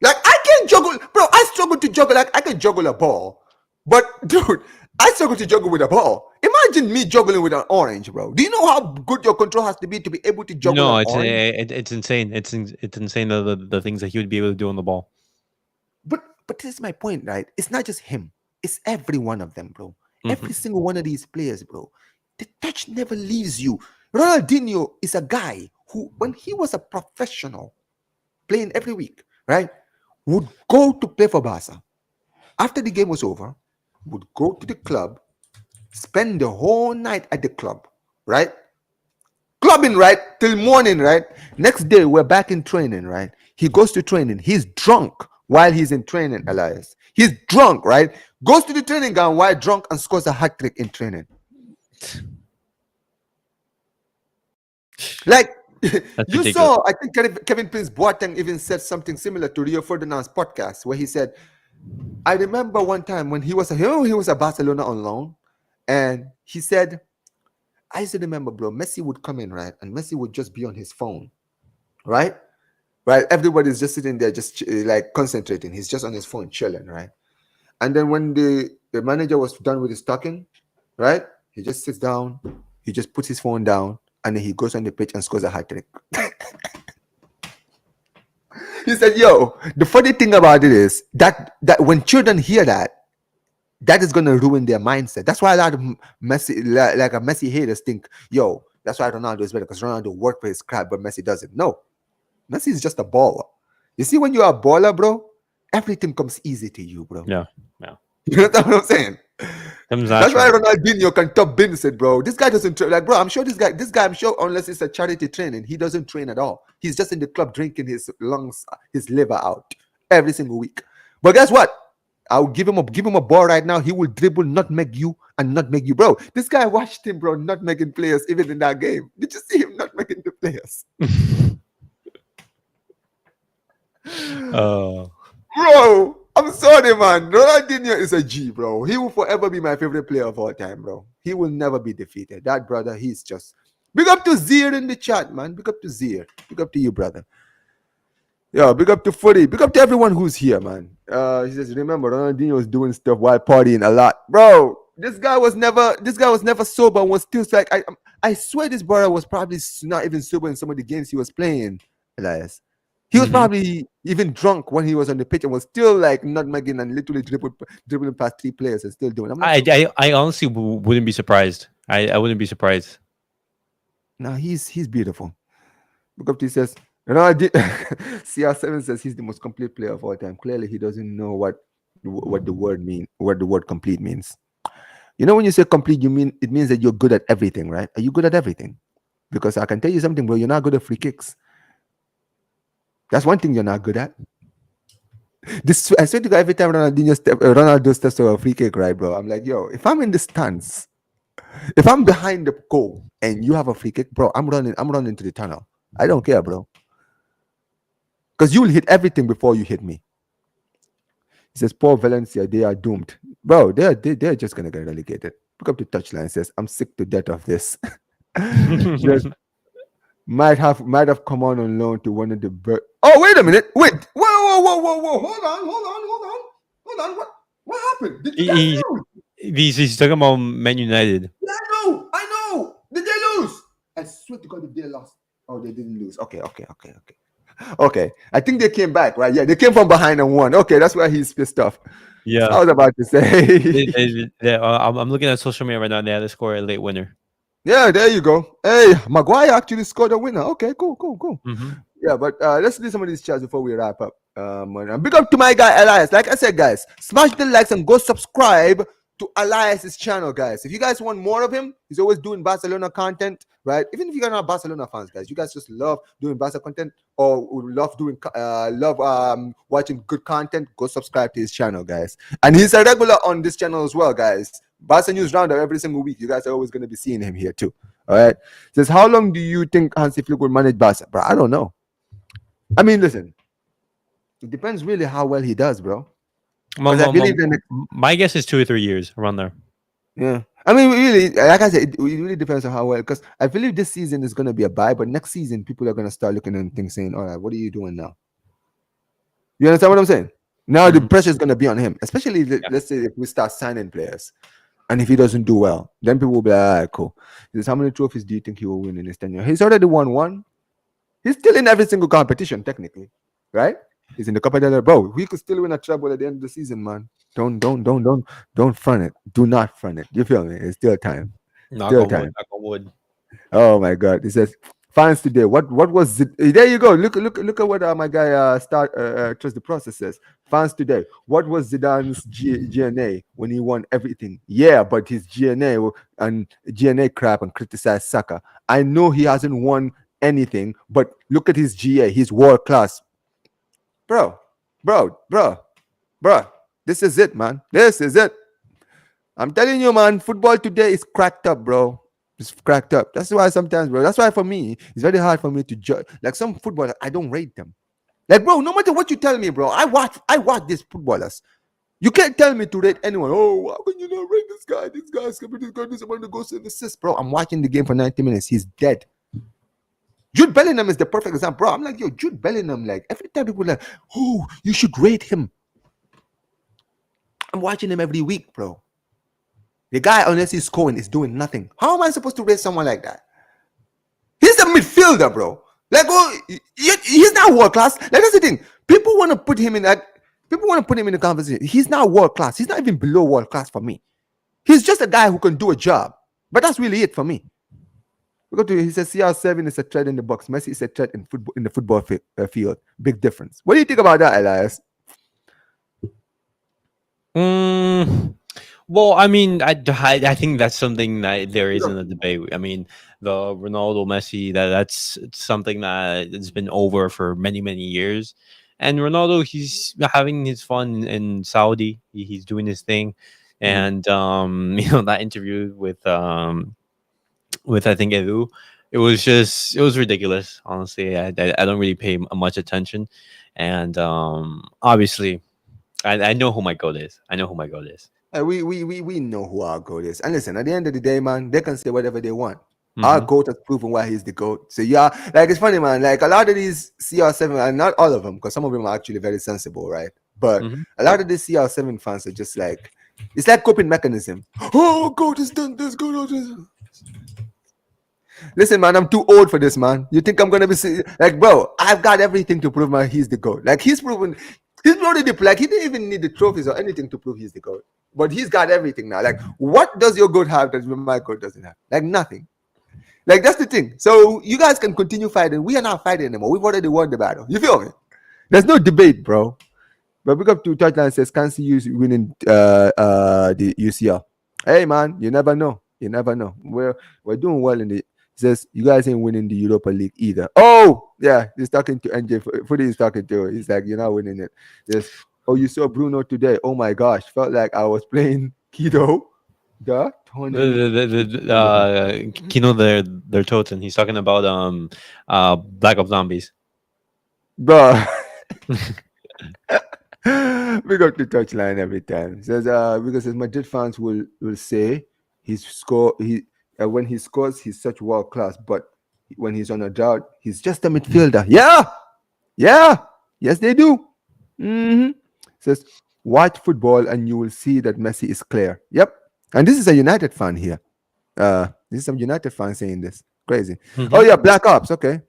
Like, I can't juggle, bro. I struggle to juggle. Like, I can juggle a ball, but dude, I struggle to juggle with a ball. Imagine me juggling with an orange, bro. Do you know how good your control has to be able to juggle? No, it's insane. It's insane the things that he would be able to do on the ball. But this is my point, right? It's not just him. It's every one of them, bro. Mm-hmm. Every single one of these players, bro. The touch never leaves you. Ronaldinho is a guy who, when he was a professional, playing every week, right, would go to play for Barca. After the game was over, would go to the club, spend the whole night at the club, right? Clubbing, right? Till morning, right? Next day, we're back in training, right? He goes to training. He's drunk while he's in training, Elias. He's drunk, right? Goes to the training ground while drunk and scores a hat trick in training. Like, you saw, I think Kevin Prince Boateng even said something similar to Rio Ferdinand's podcast, where he said, I remember one time when he was at Barcelona on loan, and he said, I used to remember, bro, Messi would come in, right? And Messi would just be on his phone, right? Right? Everybody's just sitting there, just like concentrating. He's just on his phone, chilling, right? And then when the manager was done with his talking, right? He just sits down, he just puts his phone down, and then he goes on the pitch and scores a hat trick. He said, "Yo, the funny thing about it is that when children hear that, that is gonna ruin their mindset. That's why a lot of Messi, like a Messi haters, think, yo, that's why Ronaldo is better because Ronaldo worked for his crowd, but Messi doesn't. No, Messi is just a baller. You see, when you're a baller, bro, everything comes easy to you, bro. Yeah. Yeah. You know what I'm saying? Comes That's why natural. Ronaldinho can top Vincent, bro. This guy doesn't train. Like, bro, I'm sure this guy, I'm sure, unless it's a charity training, he doesn't train at all. He's just in the club drinking his lungs, his liver out every single week. But guess what? I'll give him a ball right now. He will dribble, nutmeg you, and nutmeg you, bro. This guy watched him, bro, nutmegging players even in that game. Did you see him nutmegging the players? Oh. Bro, I'm sorry, man. Ronaldinho is a G, bro. He will forever be my favorite player of all time, bro. He will never be defeated. That brother, he's just big up to Zir in the chat, man. Big up to Zir. Big up to you, brother. Yeah, big up to Footy. Big up to everyone who's here, man. He says, remember, Ronaldinho was doing stuff while partying a lot. Bro, this guy was never sober and was still like, I swear this brother was probably not even sober in some of the games he was playing, Elias. He was probably even drunk when he was on the pitch and was still like nutmegging and literally dribbling past 3 players and still doing. I honestly wouldn't be surprised. I wouldn't be surprised. No, he's beautiful. Look up to he says, CR7 says he's the most complete player of all time. Clearly, he doesn't know what the word complete means. You know, when you say complete, it means that you're good at everything, right? Are you good at everything? Because I can tell you something, bro. You're not good at free kicks. That's one thing you're not good at. This I swear to God, every time Ronaldo steps to a free kick, right, bro? I'm like, yo, if I'm in the stands, if I'm behind the goal and you have a free kick, bro, I'm running to the tunnel. I don't care, bro. Because you will hit everything before you hit me. He says, Paul Valencia, they are doomed. Bro, they're just gonna get relegated. Pick up the touchline, says, I'm sick to death of this. Might have come on loan to one of the oh, wait a minute. Wait. Whoa. Hold on. What happened? Did you guys lose? He's talking about Man United. Yeah, I know. Did they lose? I swear to God, if they lost. Oh, they didn't lose. Okay. I think they came back, right? Yeah, they came from behind and won. Okay, that's why he's pissed off. Yeah. I was about to say. I'm looking at social media right now. They had to score a late winner. Yeah, there you go. Hey, Maguire actually scored a winner. Okay, cool. Yeah, but let's do some of these chats before we wrap up. And big up to my guy Elias. Like I said, guys, smash the likes and go subscribe to Elias's channel, guys. If you guys want more of him, he's always doing Barcelona content, right? Even if you're not Barcelona fans, guys, you guys just love doing Barca content or love doing watching good content, go subscribe to his channel, guys. And he's a regular on this channel as well, guys. Barca News Roundup every single week. You guys are always going to be seeing him here too. All right. Says, how long do you think Hansi Flick will manage Barca? Bro, I don't know. I mean, listen, it depends really how well he does, bro. My guess is 2 or 3 years around there. Yeah. I mean, really, like I said, it really depends on how well, because I believe this season is going to be a bye, but next season, people are going to start looking and things saying, all right, what are you doing now? You understand what I'm saying? Now the pressure is going to be on him, especially, let's say, if we start signing players. And if he doesn't do well, then people will be like, all right, cool. He says, how many trophies do you think he will win in his tenure? He's already won 1. He's still in every single competition, technically, right? He's in the Copa del Rey, bro. We could still win a treble at the end of the season, man. Don't front it. Do not front it. You feel me? It's still time. Knock on wood. Oh my God! He says, fans today. What was it? There you go. Look at what my guy Trust the Process says. Fans today. What was Zidane's GNA when he won everything? Yeah, but his GNA and GNA crap and criticized Saka. I know he hasn't won anything, but look at his GA. He's world class. Bro. This is it, man. This is it. I'm telling you, man, football today is cracked up, bro. It's cracked up. That's why sometimes, bro. That's why for me, it's very hard for me to judge. Like some footballers, I don't rate them. Like, bro, no matter what you tell me, bro, I watch these footballers. You can't tell me to rate anyone. Oh, how can you not rate this guy? This guy's this guy, this amount of goals and assists, bro. I'm watching the game for 90 minutes. He's dead. Jude Bellingham is the perfect example, bro. I'm like, yo, Jude Bellingham, like, every time people are like, oh, you should rate him. I'm watching him every week, bro. The guy, unless he's scoring, is doing nothing. How am I supposed to rate someone like that? He's a midfielder, bro. Like, oh, he's not world class. Like, that's the thing. People want to put him in that. People want to put him in the conversation. He's not world class. He's not even below world class for me. He's just a guy who can do a job. But that's really it for me. He says CR7 is a threat in the box. Messi is a threat in football in the football field. Big difference. What do you think about that, Elias? Well, I mean, I think that's something that there is in the debate. I mean, the Ronaldo Messi that's something that has been over for many years. And Ronaldo, he's having his fun in Saudi. He's doing his thing, and that interview with I think Edu, it was ridiculous. Honestly, I don't really pay much attention, and obviously, I know who my goat is. I know who my goat is. We know who our GOAT is. And listen, at the end of the day, man, they can say whatever they want. Our GOAT has proven why he's the GOAT. So yeah, like it's funny, man. Like a lot of these CR7, and not all of them, because some of them are actually very sensible, right? But a lot of these CR7 fans are just like, it's like coping mechanism. Oh, GOAT has done this, GOAT has done this. Listen, man, I'm too old for this, man. You think I'm gonna be like, bro? I've got everything to prove he's the GOAT. Like he's proven. He's already like he didn't even need the trophies or anything to prove he's the GOAT. But he's got everything now. Like, what does your GOAT have that my GOAT doesn't have? Like nothing. Like that's the thing. So you guys can continue fighting. We are not fighting anymore. We've already won the battle. You feel me? There's no debate, bro. But big up to Touchline says, can't see you winning the UCL. Hey man, you never know. You never know. We're doing well in the. He says you guys ain't winning the Europa League either. Oh yeah, he's talking to NJ. Footy is talking to. He's like, you're not winning it. Yes. Oh, you saw Bruno today. Oh my gosh, felt like I was playing Kido. The Kino their Toten. He's talking about Black Ops Zombies. Bro. We got the touchline every time. Says because his Madrid fans will say when he scores he's such world class, but when he's on a drought, he's just a midfielder. Yeah, yes they do. Says watch football and you will see that Messi is clear. Yep, and this is a United fan here. This is some United fan saying this. Crazy. Oh yeah, Black Ops. Okay,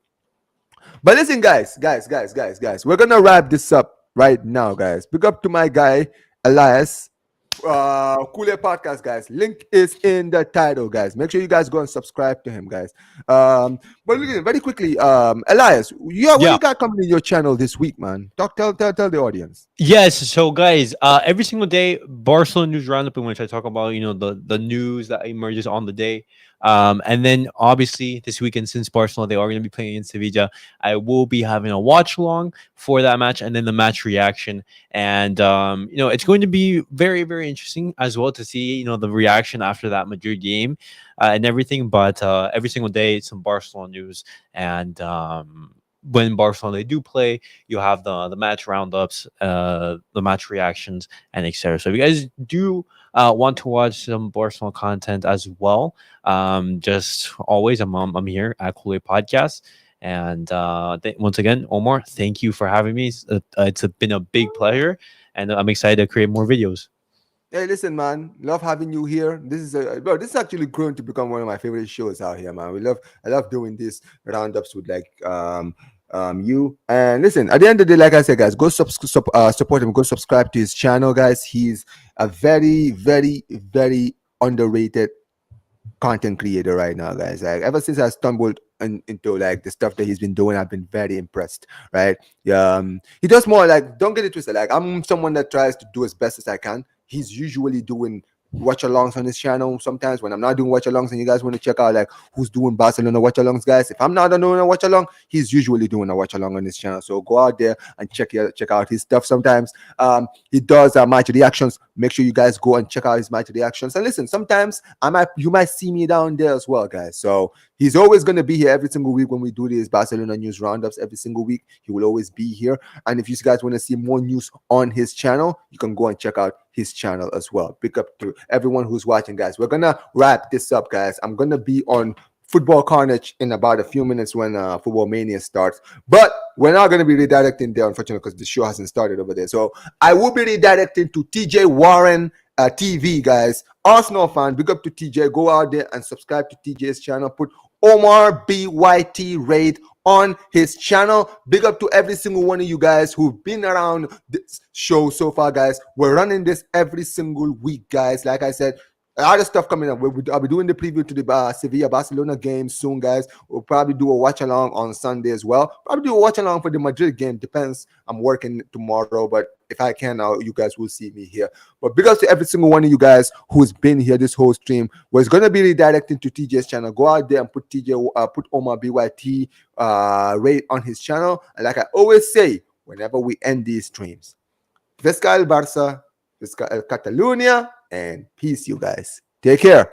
but listen, guys, we're gonna wrap this up right now, guys. Big up to my guy Elias. Kool Podcast, guys. Link is in the title, guys. Make sure you guys go and subscribe to him, guys. But very quickly, Elias, what you got coming in your channel this week, man? Tell the audience. Yes, so guys, every single day, Barcelona news roundup in which I talk about the news that emerges on the day. And then obviously this weekend, since Barcelona they are going to be playing in Sevilla, I will be having a watch along for that match and then the match reaction. And it's going to be very interesting as well to see the reaction after that Madrid game and everything. But every single day, some Barcelona news. And when Barcelona they do play, you have the match roundups, the match reactions, and etc. So if you guys do want to watch some Barcelona content as well, just always I'm here at Kool Podcast. And once again, Omar, thank you for having me. It's been a big pleasure, and I'm excited to create more videos. Hey, listen, man, love having you here. This is actually grown to become one of my favorite shows out here, man. I love doing these roundups with like you. And listen, at the end of the day, like I said, guys, go support him. Go subscribe to his channel, guys. He's a very underrated content creator right now, guys. Like ever since I stumbled into like the stuff that he's been doing, I've been very impressed, right? He does more like, don't get it twisted, like I'm someone that tries to do as best as I can. He's usually doing watch alongs on his channel. Sometimes when I'm not doing watch alongs and you guys want to check out like who's doing Barcelona watch alongs, guys, if I'm not doing a watch along, he's usually doing a watch along on his channel. So go out there and check out his stuff. Sometimes he does match reactions. Make sure you guys go and check out his match reactions. And listen, sometimes you might see me down there as well, guys. So he's always going to be here every single week when we do these Barcelona news roundups. Every single week he will always be here. And if you guys want to see more news on his channel, you can go and check out his channel as well. Big up to everyone who's watching, guys. We're gonna wrap this up, guys. I'm gonna be on Football Carnage in about a few minutes when Football Mania starts, but we're not going to be redirecting there, unfortunately, because the show hasn't started over there. So I will be redirecting to TJ Warren TV, guys. Arsenal fan, big up to TJ. Go out there and subscribe to TJ's channel. Put Omar BYT Raid on his channel. Big up to every single one of you guys who've been around this show so far, guys. We're running this every single week, guys. Like I said, a lot of stuff coming up. I'll be doing the preview to the Sevilla Barcelona game soon, guys. We'll probably do a watch along on Sunday as well. Probably do a watch along for the Madrid game. Depends. I'm working tomorrow, but if I can, you guys will see me here. But big up to every single one of you guys who's been here this whole stream. Was going to be redirecting to TJ's channel. Go out there and put put Omar BYT rate on his channel. And like I always say, whenever we end these streams, Visca el Barça, Visca el Catalunya, and peace, you guys. Take care.